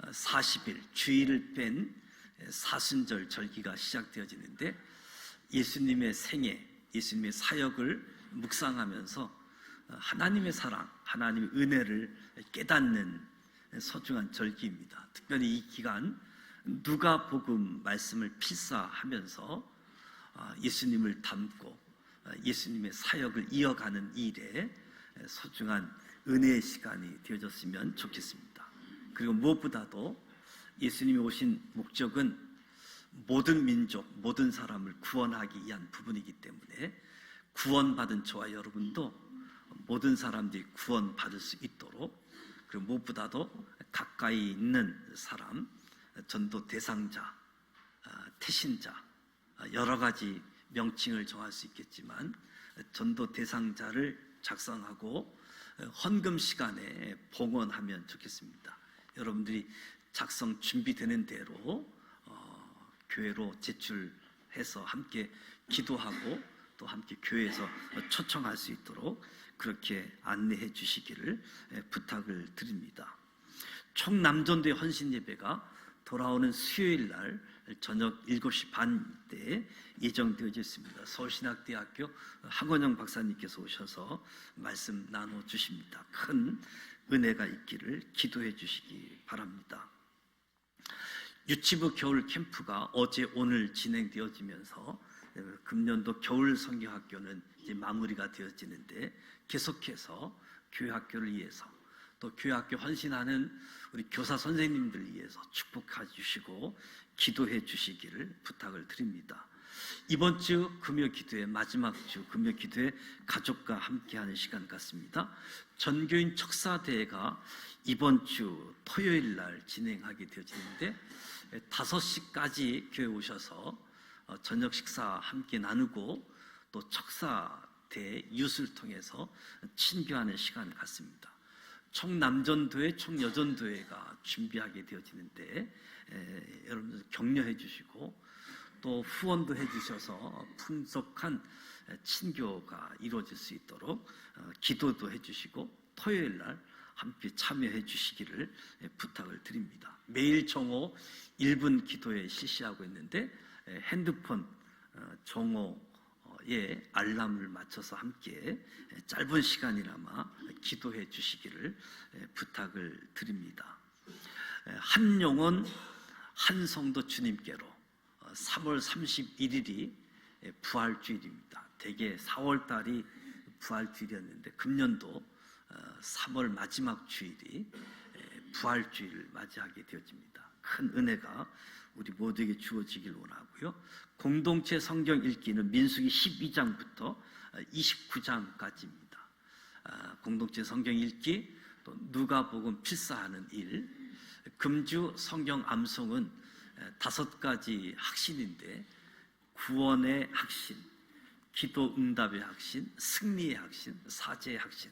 40일 주일을 뺀 사순절 절기가 시작되어지는데 예수님의 생애, 예수님의 사역을 묵상하면서 하나님의 사랑, 하나님의 은혜를 깨닫는 소중한 절기입니다. 특별히 이 기간 누가복음 말씀을 필사하면서 예수님을 담고 예수님의 사역을 이어가는 일에 소중한 은혜의 시간이 되어졌으면 좋겠습니다. 그리고 무엇보다도 예수님이 오신 목적은 모든 민족, 모든 사람을 구원하기 위한 부분이기 때문에 구원받은 저와 여러분도 모든 사람들이 구원받을 수 있도록, 그리고 무엇보다도 가까이 있는 사람, 전도 대상자, 태신자, 여러 가지 명칭을 정할 수 있겠지만 전도 대상자를 작성하고 헌금 시간에 봉헌하면 좋겠습니다. 여러분들이 작성 준비되는 대로 교회로 제출해서 함께 기도하고 또 함께 교회에서 초청할 수 있도록 그렇게 안내해 주시기를 부탁을 드립니다. 총남전도의 헌신 예배가 돌아오는 수요일 날 저녁 7시 반 때 예정되어져 있습니다. 서울신학대학교 황원영 박사님께서 오셔서 말씀 나눠주십니다. 큰 은혜가 있기를 기도해 주시기 바랍니다. 유치부 겨울 캠프가 어제 오늘 진행되어지면서 금년도 겨울 성경학교는 이제 마무리가 되어지는데 계속해서 교회학교를 위해서 또 교회학교 헌신하는 우리 교사 선생님들 위해서 축복해 주시고 기도해 주시기를 부탁을 드립니다. 이번 주 금요 기도회, 마지막 주 금요 기도회 가족과 함께하는 시간 같습니다. 전교인 척사대회가 이번 주 토요일 날 진행하게 되어지는데 5시까지 교회 오셔서 저녁 식사 함께 나누고 또 척사대 이웃을 통해서 친교하는 시간 같습니다. 총남전도회, 총여전도회가 준비하게 되어지는데 여러분들 격려해 주시고 또 후원도 해 주셔서 풍족한 친교가 이루어질 수 있도록 기도도 해 주시고 토요일 날 함께 참여해 주시기를 부탁을 드립니다. 매일 정오 1분 기도회 실시하고 있는데 핸드폰 정오에 알람을 맞춰서 함께 짧은 시간이나마 기도해 주시기를 부탁을 드립니다. 한영혼 한성도 주님께로 3월 31일이 부활주일입니다. 대개 4월 달이 부활주일이었는데 금년도 3월 마지막 주일이 부활주일을 맞이하게 되어집니다. 큰 은혜가 우리 모두에게 주어지길 원하고요. 공동체 성경 읽기는 민수기 12장부터 29장까지입니다. 공동체 성경 읽기, 또 누가복음 필사하는 일, 금주 성경 암송은 5가지 확신인데 구원의 확신, 기도 응답의 확신, 승리의 확신, 사제의 확신,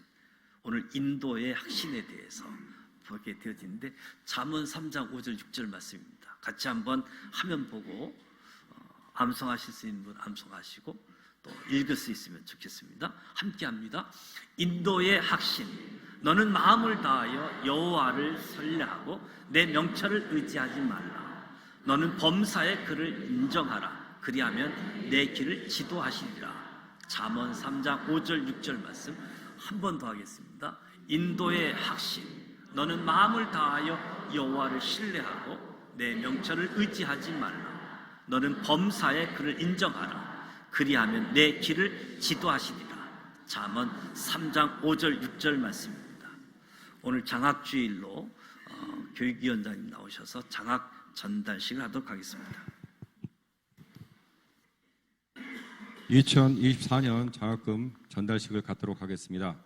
오늘 인도의 확신에 대해서 보게 되어지는데 잠언 3장 5절 6절 말씀입니다. 같이 한번 화면 보고 암송하실 수 있는 분 암송하시고 또 읽을 수 있으면 좋겠습니다. 함께 합니다. 인도의 확신, 너는 마음을 다하여 여호와를 선례하고 내 명철을 의지하지 말라. 너는 범사의 그를 인정하라. 그리하면 내 길을 지도하시리라. 잠언 3장 5절 6절 말씀 한 번 더 하겠습니다. 인도의 확신, 너는 마음을 다하여 여호와를 신뢰하고 내 명철을 의지하지 말라. 너는 범사의 그를 인정하라. 그리하면 내 길을 지도하시리라. 잠언 3장 5절 6절 말씀입니다. 오늘 장학주일로 교육위원장님 나오셔서 장학 전달식을 하도록 하겠습니다. 2024년 장학금 전달식을 갖도록 하겠습니다.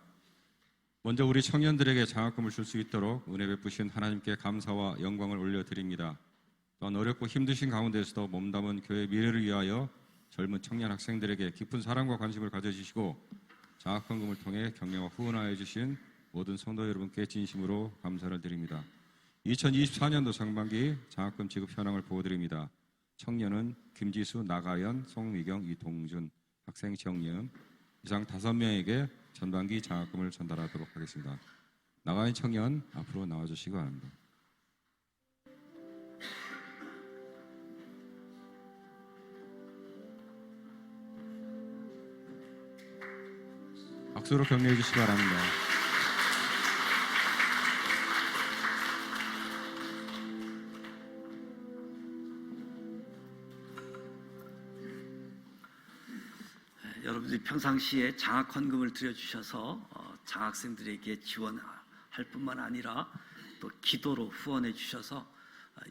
먼저 우리 청년들에게 장학금을 줄 수 있도록 은혜 베푸신 하나님께 감사와 영광을 올려드립니다. 또한 어렵고 힘드신 가운데서도 몸담은 교회 미래를 위하여 젊은 청년 학생들에게 깊은 사랑과 관심을 가져주시고 장학금을 통해 격려와 후원하여 주신 모든 성도 여러분께 진심으로 감사를 드립니다. 2024년도 상반기 장학금 지급 현황을 보고드립니다. 청년은 김지수, 나가연, 송미경, 이동준, 학생 정예은 이상 5명에게 전반기 장학금을 전달하도록 하겠습니다. 나가연 청년 앞으로 나와주시기 바랍니다. 박수로 격려해 주시기 바랍니다. 여러분들이 평상시에 장학 헌금을 드려주셔서 장학생들에게 지원할 뿐만 아니라 또 기도로 후원해 주셔서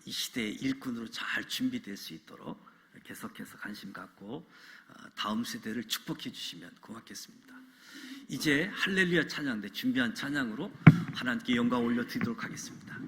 이 시대의 일꾼으로 잘 준비될 수 있도록 계속해서 관심 갖고 다음 세대를 축복해 주시면 고맙겠습니다. 이제 할렐루야 찬양대 준비한 찬양으로 하나님께 영광 올려드리도록 하겠습니다.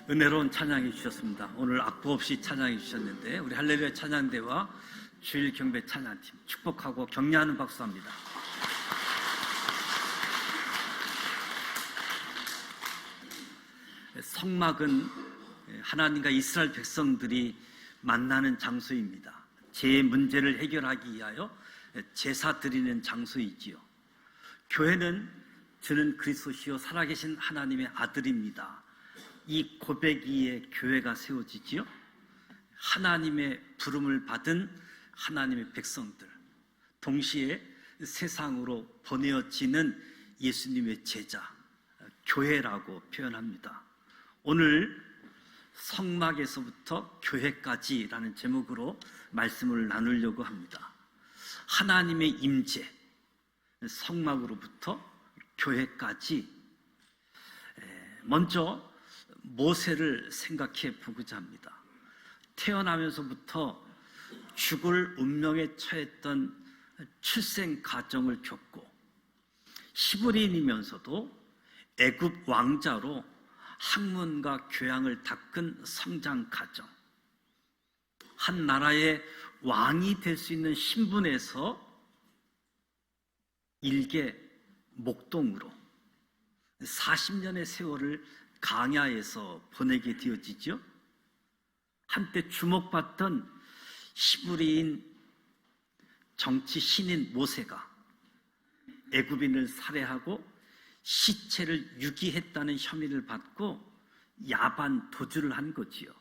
은혜로운 찬양해 주셨습니다. 오늘 악보 없이 찬양해 주셨는데 우리 할렐루야 찬양대와 주일 경배 찬양팀 축복하고 격려하는 박수합니다. 성막은 하나님과 이스라엘 백성들이 만나는 장소입니다. 제 문제를 해결하기 위하여 제사 드리는 장소이지요. 교회는 저는 그리스도시요 살아계신 하나님의 아들입니다. 이 고백 위에 교회가 세워지지요. 하나님의 부름을 받은 하나님의 백성들, 동시에 세상으로 보내어지는 예수님의 제자, 교회라고 표현합니다. 오늘 성막에서부터 교회까지라는 제목으로 말씀을 나누려고 합니다. 하나님의 임재, 성막으로부터 교회까지. 먼저 모세를 생각해 보고자 합니다. 태어나면서부터 죽을 운명에 처했던 출생 과정을 겪고 히브리인이면서도 애굽 왕자로 학문과 교양을 닦은 성장 과정, 한 나라의 왕이 될 수 있는 신분에서 일개 목동으로 40년의 세월을 광야에서 보내게 되어지죠. 한때 주목받던 히브리인 정치 신인 모세가 애굽인을 살해하고 시체를 유기했다는 혐의를 받고 야반 도주를 한 거지요.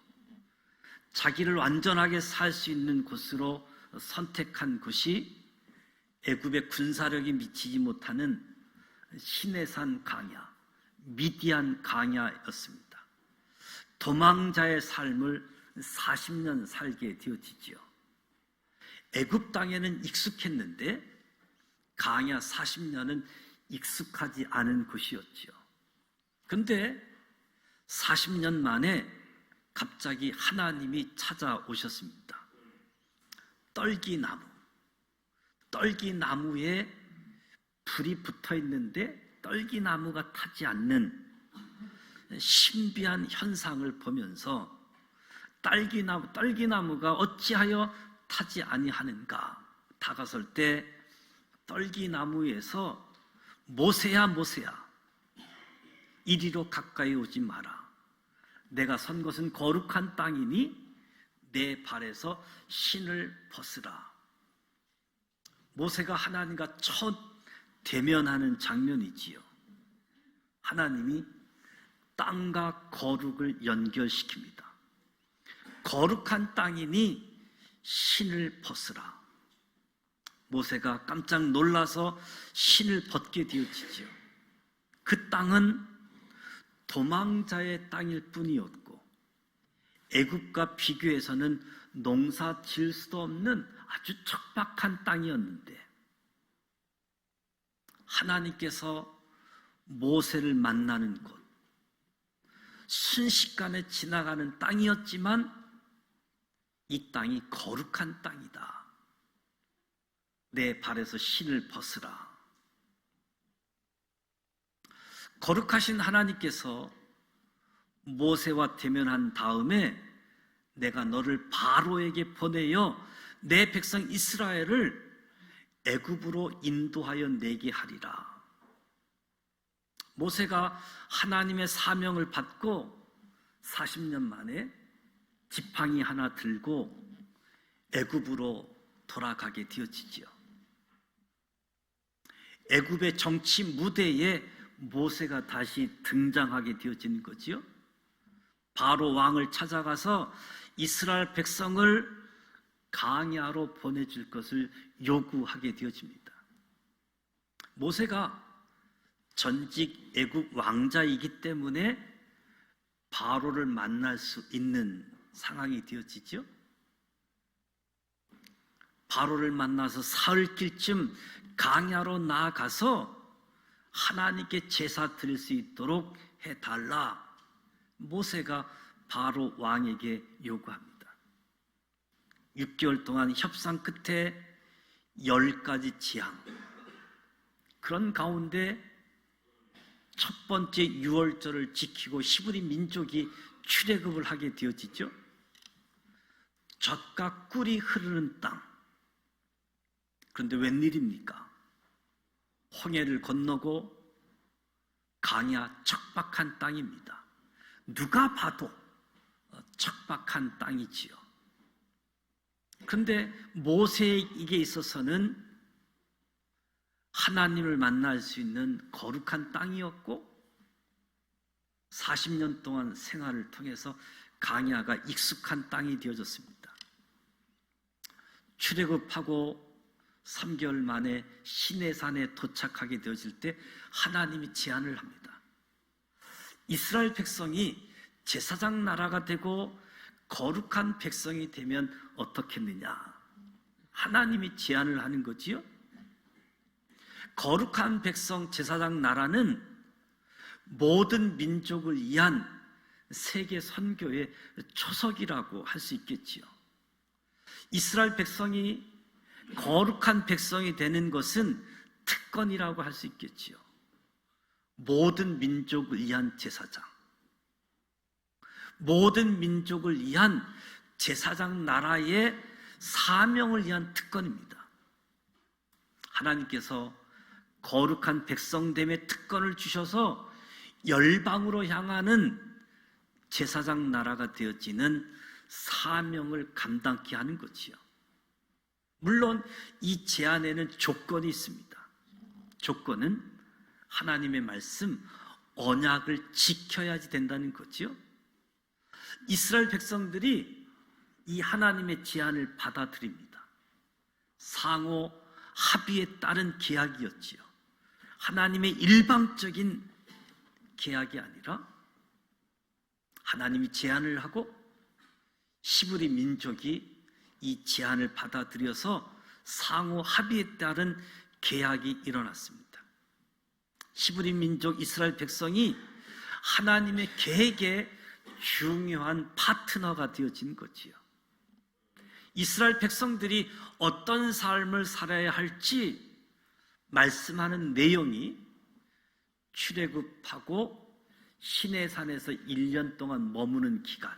자기를 완전하게 살 수 있는 곳으로 선택한 곳이 애굽의 군사력이 미치지 못하는 시내산 광야, 미디안 광야였습니다. 도망자의 삶을 40년 살게 되어지지요. 애굽 땅에는 익숙했는데 광야 40년은 익숙하지 않은 곳이었지요. 그런데 40년 만에 갑자기 하나님이 찾아오셨습니다. 떨기나무에 불이 붙어 있는데 떨기나무가 타지 않는 신비한 현상을 보면서 떨기나무가 어찌하여 타지 아니하는가 다가설 때 떨기나무에서 모세야 이리로 가까이 오지 마라. 내가 선 것은 거룩한 땅이니 내 발에서 신을 벗으라. 모세가 하나님과 첫 대면하는 장면이지요. 하나님이 땅과 거룩을 연결시킵니다. 거룩한 땅이니 신을 벗으라. 모세가 깜짝 놀라서 신을 벗게 되어지지요. 그 땅은 도망자의 땅일 뿐이었고 애굽과 비교해서는 농사 지을 수도 없는 아주 척박한 땅이었는데 하나님께서 모세를 만나는 곳, 순식간에 지나가는 땅이었지만 이 땅이 거룩한 땅이다. 내 발에서 신을 벗으라. 거룩하신 하나님께서 모세와 대면한 다음에 내가 너를 바로에게 보내어 내 백성 이스라엘을 애굽으로 인도하여 내게 하리라. 모세가 하나님의 사명을 받고 40년 만에 지팡이 하나 들고 애굽으로 돌아가게 되어지지요. 애굽의 정치 무대에 모세가 다시 등장하게 되어지는 거지요. 바로 왕을 찾아가서 이스라엘 백성을 광야로 보내줄 것을 요구하게 되어집니다. 모세가 전직 애굽 왕자이기 때문에 바로를 만날 수 있는 상황이 되어지죠. 바로를 만나서 사흘길쯤 광야로 나아가서 하나님께 제사 드릴 수 있도록 해달라. 모세가 바로 왕에게 요구합니다. 6개월 동안 협상 끝에 10가지 지향, 그런 가운데 첫 번째 유월절을 지키고 히브리 민족이 출애굽을 하게 되어지죠. 젖과 꿀이 흐르는 땅. 그런데 웬일입니까? 홍해를 건너고 광야 척박한 땅입니다. 누가 봐도 척박한 땅이지요. 그런데 모세에게 있어서는 하나님을 만날 수 있는 거룩한 땅이었고 40년 동안 생활을 통해서 광야가 익숙한 땅이 되어졌습니다. 출애굽하고 3개월 만에 시내산에 도착하게 되어질 때 하나님이 제안을 합니다. 이스라엘 백성이 제사장 나라가 되고 거룩한 백성이 되면 어떻겠느냐? 하나님이 제안을 하는 거지요. 거룩한 백성 제사장 나라는 모든 민족을 위한 세계 선교의 초석이라고 할 수 있겠지요. 이스라엘 백성이 거룩한 백성이 되는 것은 특권이라고 할 수 있겠지요. 모든 민족을 위한 제사장, 모든 민족을 위한 제사장 나라의 사명을 위한 특권입니다. 하나님께서 거룩한 백성됨의 특권을 주셔서 열방으로 향하는 제사장 나라가 되어지는 사명을 감당케 하는 거지요. 물론 이 제안에는 조건이 있습니다. 조건은 하나님의 말씀, 언약을 지켜야지 된다는 거지요. 이스라엘 백성들이 이 하나님의 제안을 받아들입니다. 상호 합의에 따른 계약이었지요. 하나님의 일방적인 계약이 아니라 하나님이 제안을 하고 히브리 민족이 이 제안을 받아들여서 상호 합의에 따른 계약이 일어났습니다. 히브리 민족 이스라엘 백성이 하나님의 계획에 중요한 파트너가 되어진 거지요. 이스라엘 백성들이 어떤 삶을 살아야 할지 말씀하는 내용이 출애굽하고 시내산에서 1년 동안 머무는 기간,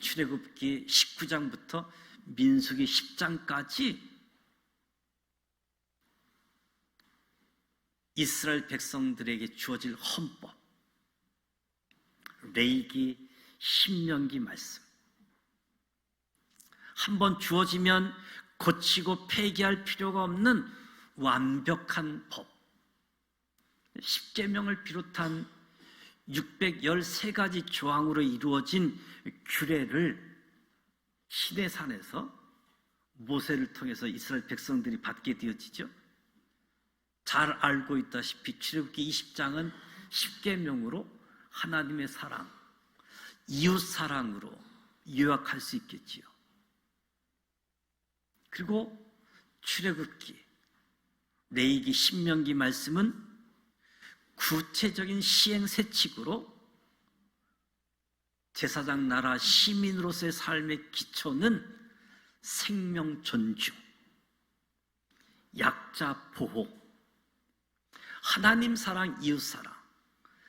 출애굽기 19장부터 민수기 10장까지 이스라엘 백성들에게 주어질 헌법, 레위기, 신명기 말씀, 한번 주어지면 고치고 폐기할 필요가 없는 완벽한 법, 10계명을 비롯한 613가지 조항으로 이루어진 규례를 시내산에서 모세를 통해서 이스라엘 백성들이 받게 되어지죠. 잘 알고 있다시피 출애굽기 20장은 10계명으로 하나님의 사랑, 이웃 사랑으로 요약할 수 있겠지요. 그리고 출애굽기, 레위기, 신명기 말씀은 구체적인 시행세칙으로 제사장 나라 시민으로서의 삶의 기초는 생명 존중, 약자 보호, 하나님 사랑, 이웃 사랑,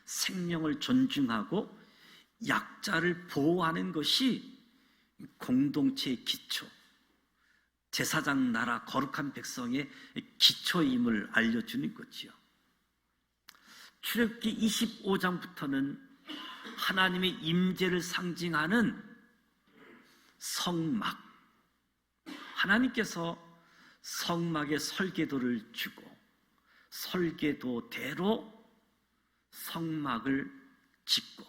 생명을 존중하고 약자를 보호하는 것이 공동체의 기초, 제사장 나라 거룩한 백성의 기초임을 알려주는 거지요. 출애굽기 25장부터는 하나님의 임재를 상징하는 성막, 하나님께서 성막에 설계도를 주고 설계도대로 성막을 짓고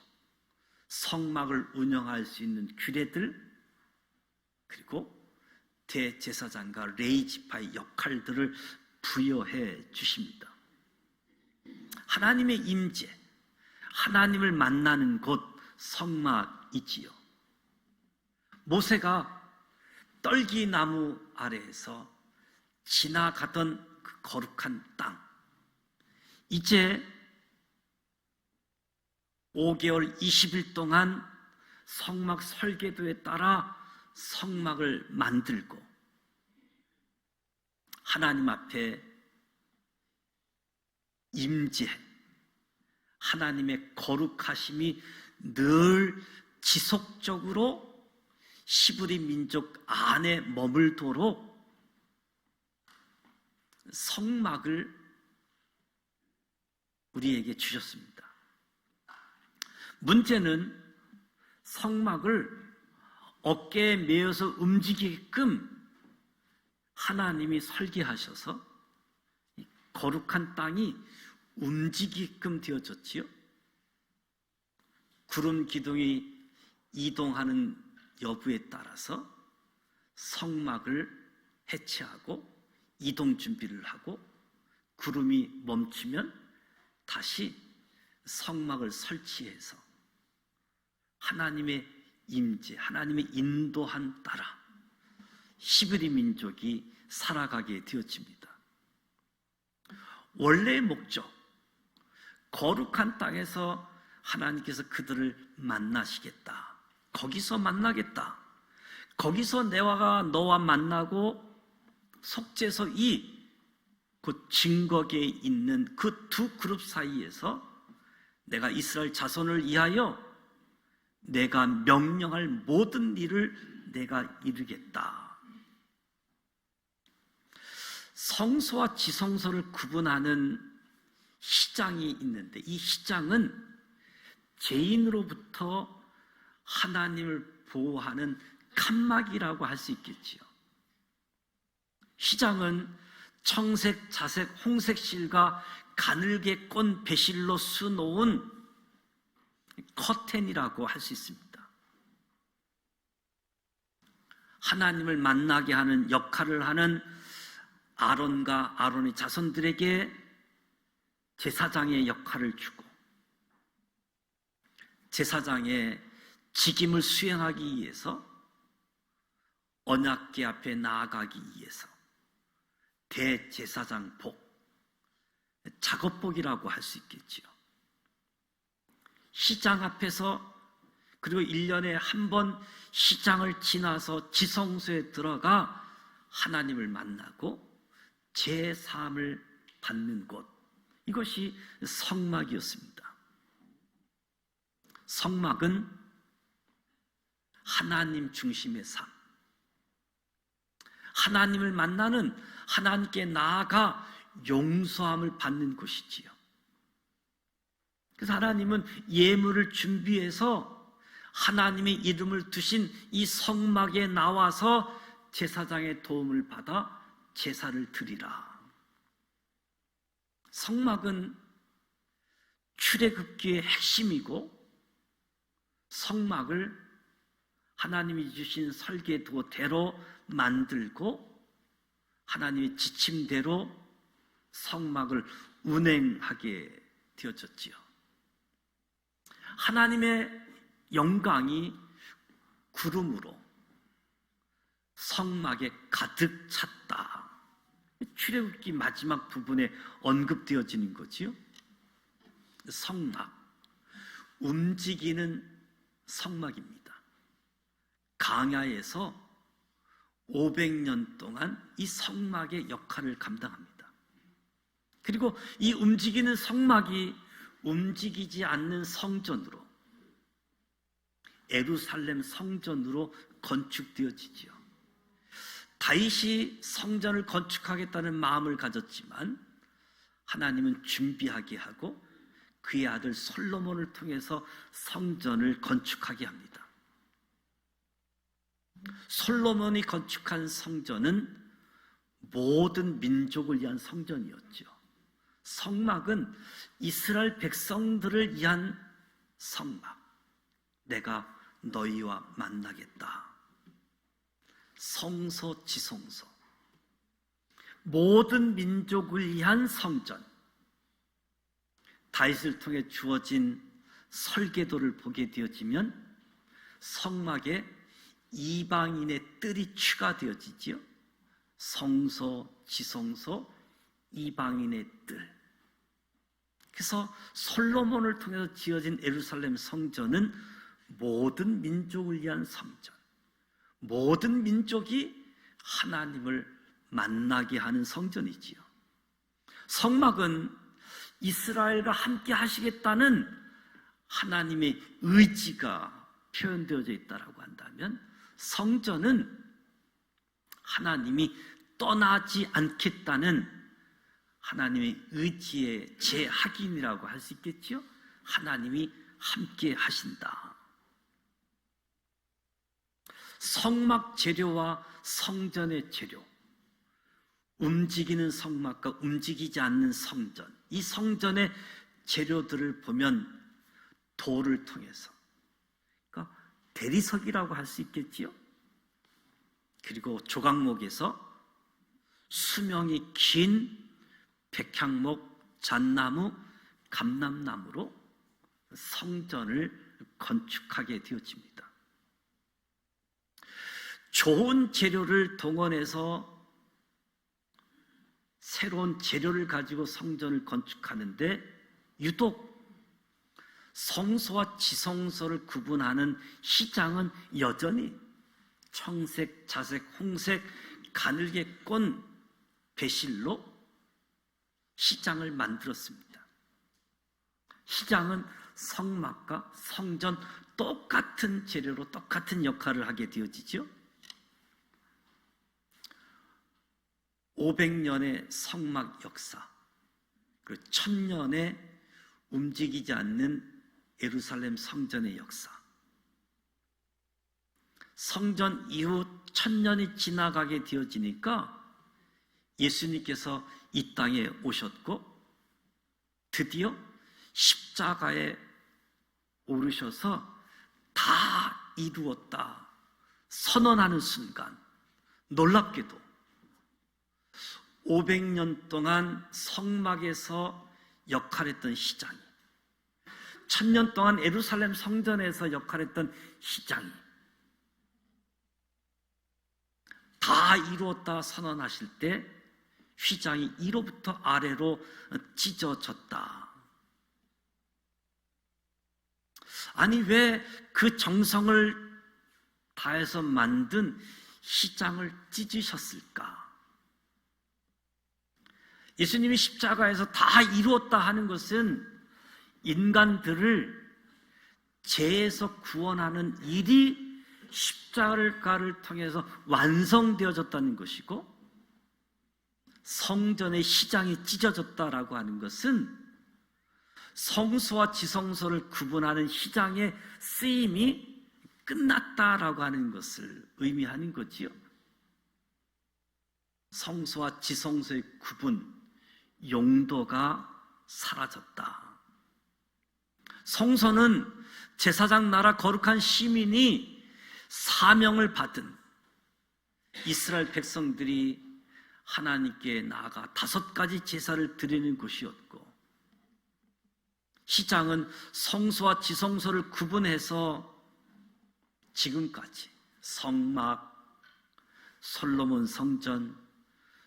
성막을 운영할 수 있는 규례들, 그리고 대제사장과 레위 지파의 역할들을 부여해 주십니다. 하나님의 임재, 하나님을 만나는 곳 성막이지요. 모세가 떨기나무 아래에서 지나가던 그 거룩한 땅, 이제 5개월 20일 동안 성막 설계도에 따라 성막을 만들고 하나님 앞에 임재, 하나님의 거룩하심이 늘 지속적으로 히브리 민족 안에 머물도록 성막을 우리에게 주셨습니다. 문제는 성막을 어깨에 메어서 움직이게끔 하나님이 설계하셔서 거룩한 땅이 움직이게끔 되어졌지요. 구름 기둥이 이동하는 여부에 따라서 성막을 해체하고 이동 준비를 하고, 구름이 멈추면 다시 성막을 설치해서 하나님의 임재, 하나님의 인도한 따라 히브리 민족이 살아가게 되어집니다. 원래의 목적, 거룩한 땅에서 하나님께서 그들을 만나시겠다, 거기서 만나겠다, 거기서 너와 만나고 속죄서 그 증거계에 있는 그 두 그룹 사이에서 내가 이스라엘 자손을 위하여 내가 명령할 모든 일을 내가 이루겠다. 성소와 지성소를 구분하는 휘장이 있는데, 이 휘장은 죄인으로부터 하나님을 보호하는 칸막이라고 할 수 있겠지요. 휘장은 청색, 자색, 홍색 실과 가늘게 꼰 배실로 수놓은 커튼이라고 할 수 있습니다. 하나님을 만나게 하는 역할을 하는 아론과 아론의 자손들에게 제사장의 역할을 주고, 제사장의 직임을 수행하기 위해서 언약궤 앞에 나아가기 위해서 대제사장복, 작업복이라고 할 수 있겠지요. 휘장 앞에서, 그리고 1년에 한 번 휘장을 지나서 지성소에 들어가 하나님을 만나고 제사함을 받는 곳, 이것이 성막이었습니다. 성막은 하나님 중심의 삶, 하나님을 만나는, 하나님께 나아가 용서함을 받는 곳이지요. 그래서 하나님은 예물을 준비해서 하나님의 이름을 두신 이 성막에 나와서 제사장의 도움을 받아 제사를 드리라. 성막은 출애굽기의 핵심이고, 성막을 하나님이 주신 설계도대로 만들고 하나님의 지침대로 성막을 운행하게 되어졌지요. 하나님의 영광이 구름으로 성막에 가득 찼다. 출애굽기 마지막 부분에 언급되어지는 거지요. 성막, 움직이는 성막입니다. 강야에서 500년 동안 이 성막의 역할을 감당합니다. 그리고 이 움직이는 성막이 움직이지 않는 성전으로, 예루살렘 성전으로 건축되어지지요. 다윗이 성전을 건축하겠다는 마음을 가졌지만 하나님은 준비하게 하고 그의 아들 솔로몬을 통해서 성전을 건축하게 합니다. 솔로몬이 건축한 성전은 모든 민족을 위한 성전이었죠. 성막은 이스라엘 백성들을 위한 성막. 내가 너희와 만나겠다. 성소, 지성소. 모든 민족을 위한 성전. 다윗을 통해 주어진 설계도를 보게 되어지면 성막에 이방인의 뜰이 추가되어지지요. 성소, 지성소, 이방인의 뜰. 그래서 솔로몬을 통해서 지어진 예루살렘 성전은 모든 민족을 위한 성전, 모든 민족이 하나님을 만나게 하는 성전이지요. 성막은 이스라엘과 함께 하시겠다는 하나님의 의지가 표현되어져 있다고 한다면, 성전은 하나님이 떠나지 않겠다는 하나님의 의지의 재확인이라고 할 수 있겠죠. 하나님이 함께 하신다. 성막 재료와 성전의 재료, 움직이는 성막과 움직이지 않는 성전, 이 성전의 재료들을 보면 돌을 통해서, 그러니까 대리석이라고 할 수 있겠지요. 그리고 조각목에서 수명이 긴 백향목, 잣나무, 감람나무로 성전을 건축하게 되어집니다. 좋은 재료를 동원해서 새로운 재료를 가지고 성전을 건축하는데, 유독 성소와 지성소를 구분하는 시장은 여전히 청색, 자색, 홍색, 가늘게 꼰 배실로 시장을 만들었습니다. 시장은 성막과 성전 똑같은 재료로 똑같은 역할을 하게 되어지죠. 500년의 성막 역사, 그리고 1000년의 움직이지 않는 예루살렘 성전의 역사. 성전 이후 1000년이 지나가게 되어지니까 예수님께서 이 땅에 오셨고 드디어 십자가에 오르셔서 다 이루었다 선언하는 순간, 놀랍게도 500년 동안 성막에서 역할했던 시장이, 1000년 동안 예루살렘 성전에서 역할했던 시장이 다 이루었다 선언하실 때 휘장이 위로부터 아래로 찢어졌다. 아니, 왜 그 정성을 다해서 만든 휘장을 찢으셨을까? 예수님이 십자가에서 다 이루었다 하는 것은 인간들을 죄에서 구원하는 일이 십자가를 통해서 완성되어졌다는 것이고, 성전의 시장이 찢어졌다라고 하는 것은 성소와 지성소를 구분하는 시장의 쓰임이 끝났다라고 하는 것을 의미하는 거지요. 성소와 지성소의 구분, 용도가 사라졌다. 성소는 제사장 나라 거룩한 시민이 사명을 받은 이스라엘 백성들이 하나님께 나아가 5가지 제사를 드리는 곳이었고, 시장은 성소와 지성소를 구분해서 지금까지 성막, 솔로몬 성전,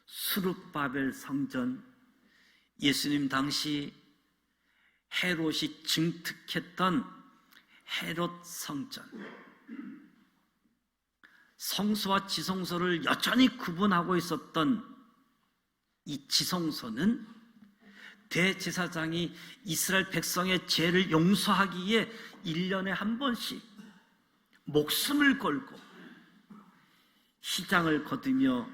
수룹바벨 성전, 예수님 당시 헤롯이 증특했던 헤롯 성전, 성소와 지성소를 여전히 구분하고 있었던 이 지성소는 대제사장이 이스라엘 백성의 죄를 용서하기 위해 1년에 한 번씩 목숨을 걸고 희장을 거두며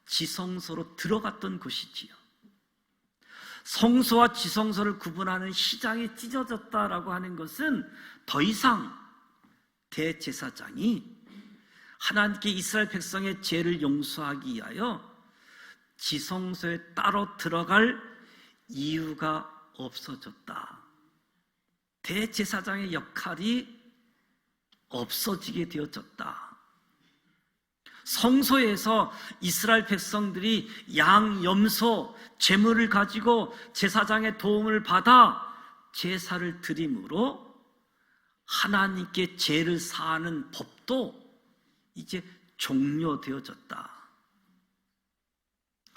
지성소로 들어갔던 곳이지요. 성소와 지성소를 구분하는 희장이 찢어졌다라고 하는 것은 더 이상 대제사장이 하나님께 이스라엘 백성의 죄를 용서하기 위하여 지성소에 따로 들어갈 이유가 없어졌다. 대제사장의 역할이 없어지게 되어졌다. 성소에서 이스라엘 백성들이 양, 염소, 제물을 가지고 제사장의 도움을 받아 제사를 드림으로 하나님께 죄를 사하는 법도 이제 종료되어졌다.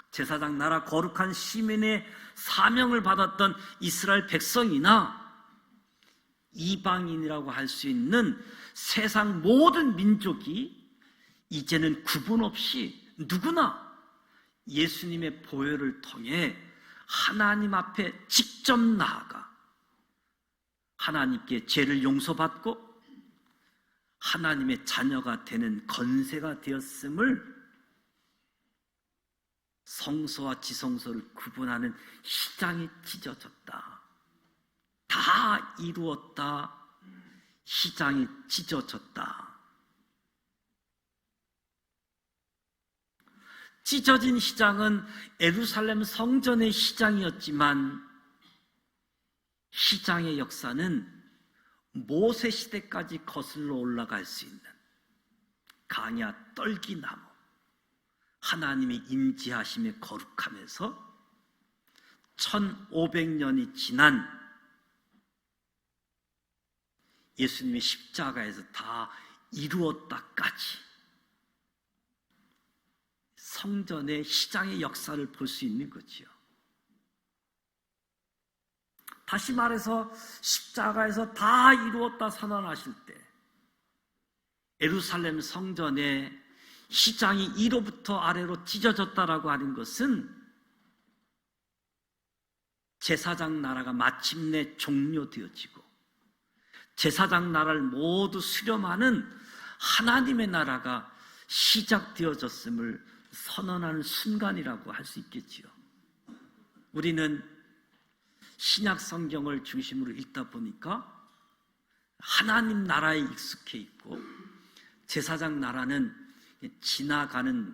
제사장 나라 거룩한 시민의 사명을 받았던 이스라엘 백성이나 이방인이라고 할 수 있는 세상 모든 민족이 이제는 구분 없이 누구나 예수님의 보혈을 통해 하나님 앞에 직접 나아가 하나님께 죄를 용서받고 하나님의 자녀가 되는 건세가 되었음을 성소와 지성소를 구분하는 희장이 찢어졌다. 다 이루었다. 희장이 찢어졌다. 찢어진 희장은 예루살렘 성전의 희장이었지만 희장의 역사는 모세 시대까지 거슬러 올라갈 수 있는 강야 떨기나무, 하나님의 임재하심에 거룩하면서 1500년이 지난 예수님의 십자가에서 다 이루었다까지 성전의 희장의 역사를 볼 수 있는 거지요. 다시 말해서 십자가에서 다 이루었다 선언하실 때 예루살렘 성전의 희장이 위로부터 아래로 찢어졌다라고 하는 것은 제사장 나라가 마침내 종료되어지고 제사장 나라를 모두 수렴하는 하나님의 나라가 시작되어졌음을 선언하는 순간이라고 할 수 있겠지요. 우리는 신약 성경을 중심으로 읽다 보니까 하나님 나라에 익숙해 있고 제사장 나라는 지나가는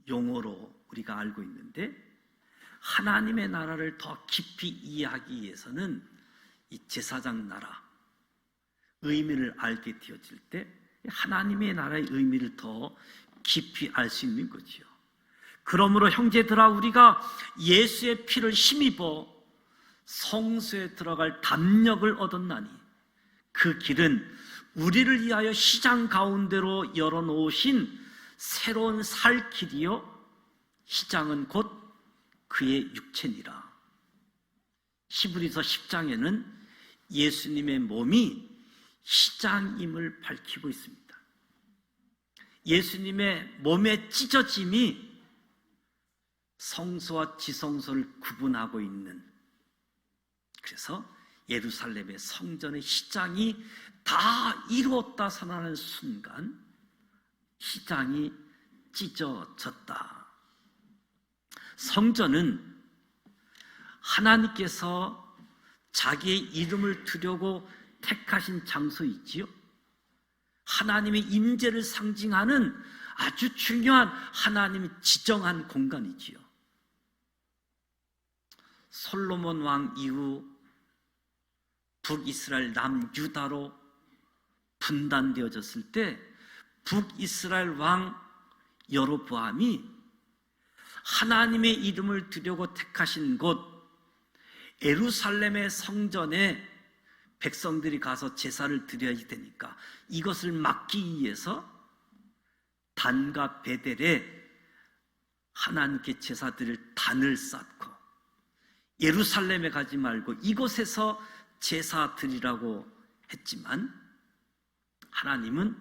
용어로 우리가 알고 있는데 하나님의 나라를 더 깊이 이해하기 위해서는 이 제사장 나라 의미를 알게 되어질 때 하나님의 나라의 의미를 더 깊이 알 수 있는 거지요. 그러므로 형제들아 우리가 예수의 피를 힘입어 성소에 들어갈 담력을 얻었나니 그 길은 우리를 위하여 시장 가운데로 열어놓으신 새로운 살 길이요 시장은 곧 그의 육체니라. 히브리서 10장에는 예수님의 몸이 시장임을 밝히고 있습니다. 예수님의 몸의 찢어짐이 성소와 지성소를 구분하고 있는, 그래서 예루살렘의 성전의 시장이 다 이루었다 선언하는 순간 시장이 찢어졌다. 성전은 하나님께서 자기의 이름을 두려고 택하신 장소이지요. 하나님의 임재를 상징하는 아주 중요한 하나님이 지정한 공간이지요. 솔로몬 왕 이후 북이스라엘 남유다로 분단되어졌을 때 북이스라엘 왕 여로보암이 하나님의 이름을 두려고 택하신 곳 예루살렘의 성전에 백성들이 가서 제사를 드려야 되니까 이것을 막기 위해서 단과 베델에 하나님께 제사 드릴 단을 쌓고 예루살렘에 가지 말고 이곳에서 제사 드리라고 했지만 하나님은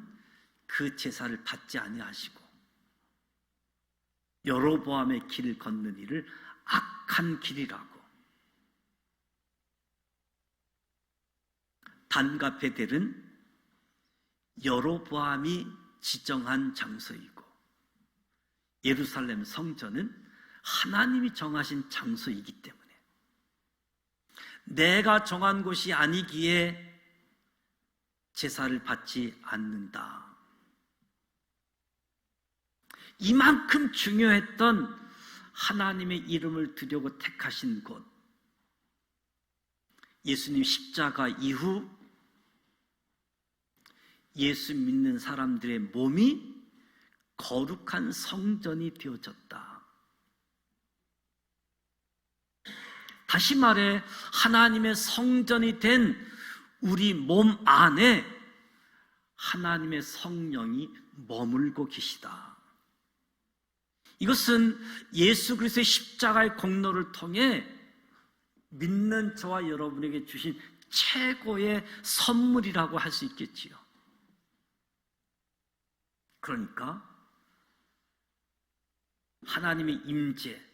그 제사를 받지 아니하시고 여로보암의 길을 걷는 이를 악한 길이라고. 단과 베델은 여로보암이 지정한 장소이고 예루살렘 성전은 하나님이 정하신 장소이기 때문에 내가 정한 곳이 아니기에 제사를 받지 않는다. 이만큼 중요했던 하나님의 이름을 두려고 택하신 곳, 예수님 십자가 이후 예수 믿는 사람들의 몸이 거룩한 성전이 되어졌다. 다시 말해 하나님의 성전이 된 우리 몸 안에 하나님의 성령이 머물고 계시다. 이것은 예수 그리스도의 십자가의 공로를 통해 믿는 저와 여러분에게 주신 최고의 선물이라고 할 수 있겠지요. 그러니까 하나님의 임재,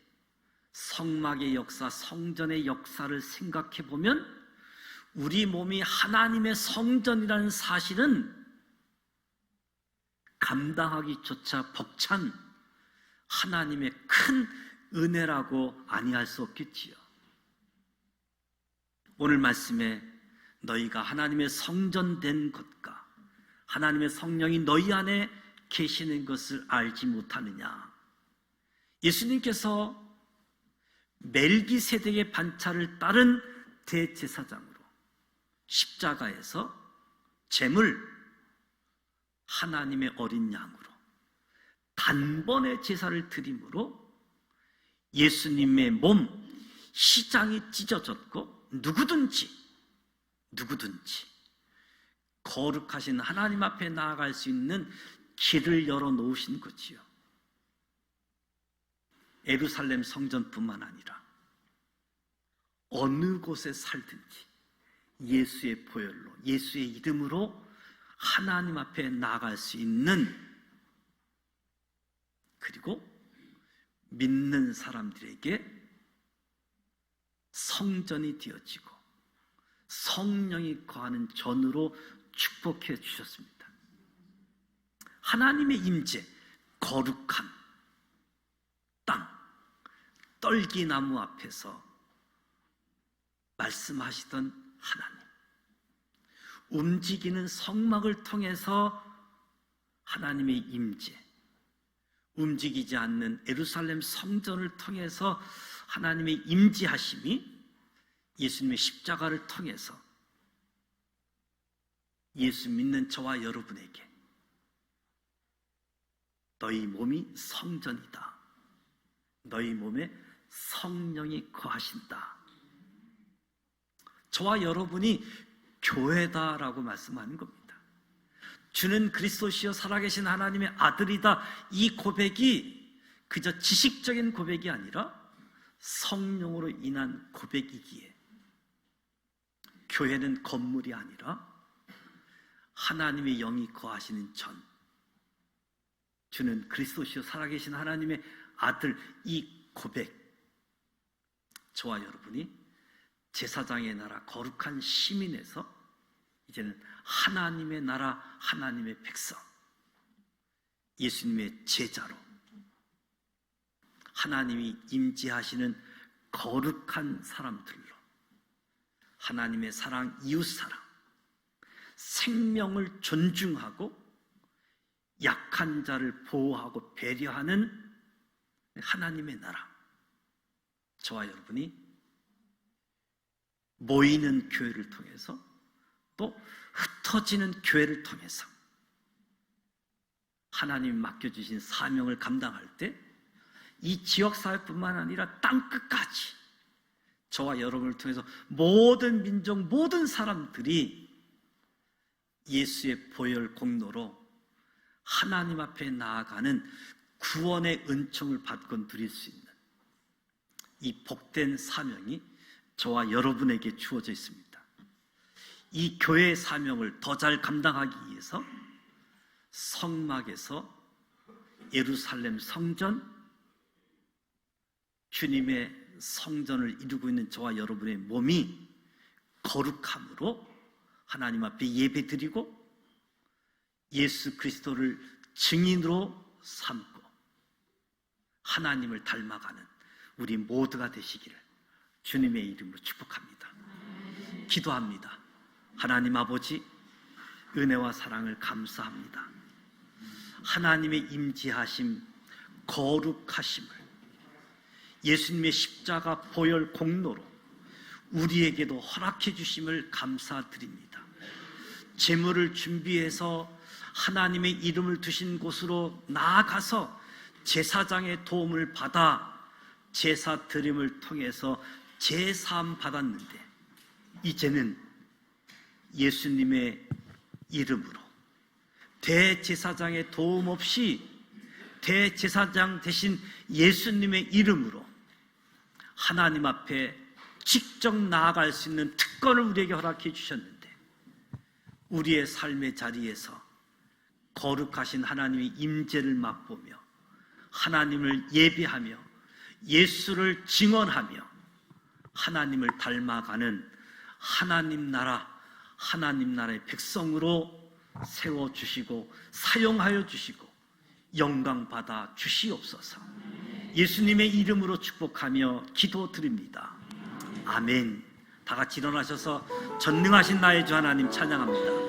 성막의 역사, 성전의 역사를 생각해 보면 우리 몸이 하나님의 성전이라는 사실은 감당하기조차 벅찬 하나님의 큰 은혜라고 아니할 수 없겠지요. 오늘 말씀에 너희가 하나님의 성전된 것과 하나님의 성령이 너희 안에 계시는 것을 알지 못하느냐. 예수님께서 멜기세덱의 반차를 따른 대제사장으로 십자가에서 제물 하나님의 어린 양으로 단번에 제사를 드림으로 예수님의 몸 시장이 찢어졌고 누구든지 거룩하신 하나님 앞에 나아갈 수 있는 길을 열어놓으신 거지요. 예루살렘 성전뿐만 아니라 어느 곳에 살든지 예수의 보혈로, 예수의 이름으로 하나님 앞에 나아갈 수 있는, 그리고 믿는 사람들에게 성전이 되어지고 성령이 거하는 전으로 축복해 주셨습니다. 하나님의 임재, 거룩한 땅, 떨기나무 앞에서 말씀하시던 하나님, 움직이는 성막을 통해서 하나님의 임재, 움직이지 않는 예루살렘 성전을 통해서 하나님의 임재하심이 예수님의 십자가를 통해서 예수 믿는 저와 여러분에게 너희 몸이 성전이다, 너희 몸에 성령이 거하신다, 저와 여러분이 교회다라고 말씀하는 겁니다. 주는 그리스도시요 살아계신 하나님의 아들이다, 이 고백이 그저 지식적인 고백이 아니라 성령으로 인한 고백이기에 교회는 건물이 아니라 하나님의 영이 거하시는 전, 주는 그리스도시요 살아계신 하나님의 아들, 이 고백, 저와 여러분이 제사장의 나라 거룩한 시민에서 이제는 하나님의 나라 하나님의 백성, 예수님의 제자로 하나님이 임재하시는 거룩한 사람들로 하나님의 사랑, 이웃사랑, 생명을 존중하고 약한 자를 보호하고 배려하는 하나님의 나라, 저와 여러분이 모이는 교회를 통해서 또 흩어지는 교회를 통해서 하나님이 맡겨주신 사명을 감당할 때 이 지역사회뿐만 아니라 땅끝까지 저와 여러분을 통해서 모든 민족, 모든 사람들이 예수의 보혈 공로로 하나님 앞에 나아가는 구원의 은총을 받고 누릴 수 있는 이 복된 사명이 저와 여러분에게 주어져 있습니다. 이 교회의 사명을 더 잘 감당하기 위해서 성막에서 예루살렘 성전, 주님의 성전을 이루고 있는 저와 여러분의 몸이 거룩함으로 하나님 앞에 예배드리고 예수 그리스도를 증인으로 삼고 하나님을 닮아가는 우리 모두가 되시기를 주님의 이름으로 축복합니다. 기도합니다. 하나님 아버지, 은혜와 사랑을 감사합니다. 하나님의 임재하심, 거룩하심을 예수님의 십자가 보혈 공로로 우리에게도 허락해 주심을 감사드립니다. 제물을 준비해서 하나님의 이름을 두신 곳으로 나아가서 제사장의 도움을 받아 제사 드림을 통해서 제사함 받았는데 이제는 예수님의 이름으로 대제사장의 도움 없이 대제사장 대신 예수님의 이름으로 하나님 앞에 직접 나아갈 수 있는 특권을 우리에게 허락해 주셨는데 우리의 삶의 자리에서 거룩하신 하나님의 임재를 맛보며 하나님을 예배하며 예수를 증언하며 하나님을 닮아가는 하나님 나라의 백성으로 세워주시고 사용하여 주시고 영광 받아 주시옵소서. 예수님의 이름으로 축복하며 기도드립니다. 아멘. 다 같이 일어나셔서 전능하신 나의 주 하나님 찬양합니다.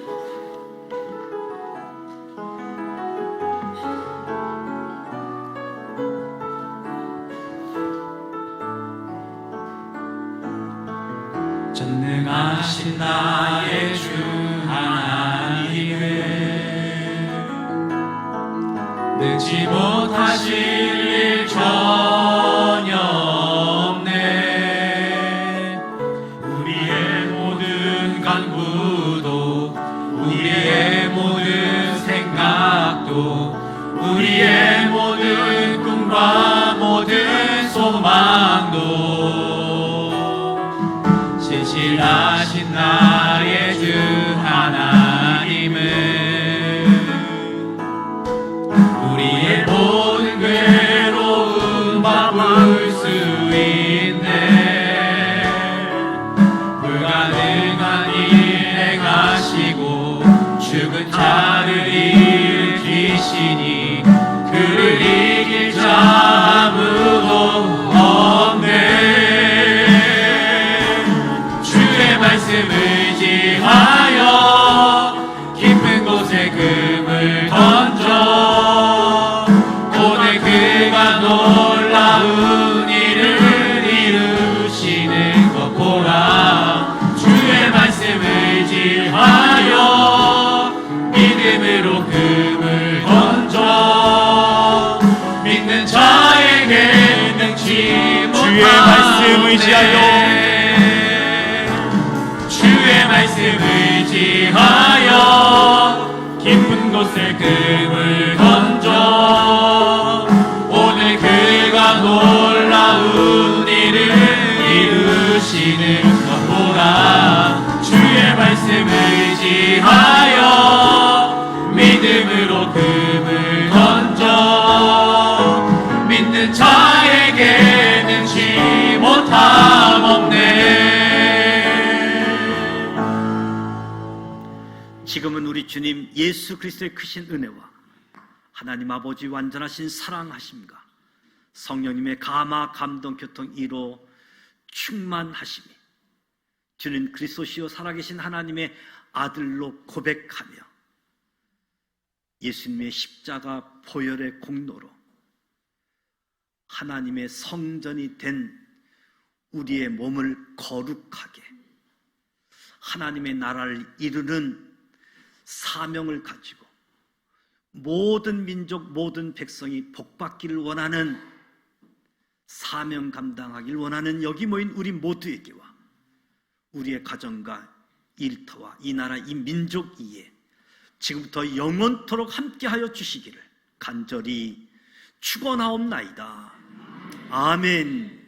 전능하신 나의 주 하나님을 능치 못하실 일 전혀 없네. 우리의 모든 간구도 우리의 모든 생각도 우리의 모든 꿈과 모든 소망도 신실하신 나의 주 하나님은 우리의 모든 괴로움 바꿀 수 있네. 불가능한 일 행하시고 죽은 자를 일으키시니 그를 이길 자 아무도 없네. 말씀 의지하여 깊은 곳에 금을 던져 오늘 그가 놀라운 일을 이루시는 것 보라. 주의 말씀 의지하여 믿음으로 금을 던져 믿는 자에게 능치 못함. 주의 말씀 의지하여 말씀 의지하여 깊은 곳에 금을 던져 오늘 그가 놀라운 일을 이루시는 것 보라. 주의 말씀 의지하여 믿음으로 금을 던져 믿는 자에게 능치 못함 없네. 지금은 우리 주님 예수 그리스도의 크신 은혜와 하나님 아버지 완전하신 사랑하심과 성령님의 감화 감동 교통 이로 충만하심이 주는 그리스도시요 살아계신 하나님의 아들로 고백하며 예수님의 십자가 보혈의 공로로 하나님의 성전이 된 우리의 몸을 거룩하게 하나님의 나라를 이루는 사명을 가지고 모든 민족 모든 백성이 복받기를 원하는 사명 감당하기를 원하는 여기 모인 우리 모두에게와 우리의 가정과 일터와 이 나라 이 민족 위에 지금부터 영원토록 함께하여 주시기를 간절히 축원하옵나이다. 아멘.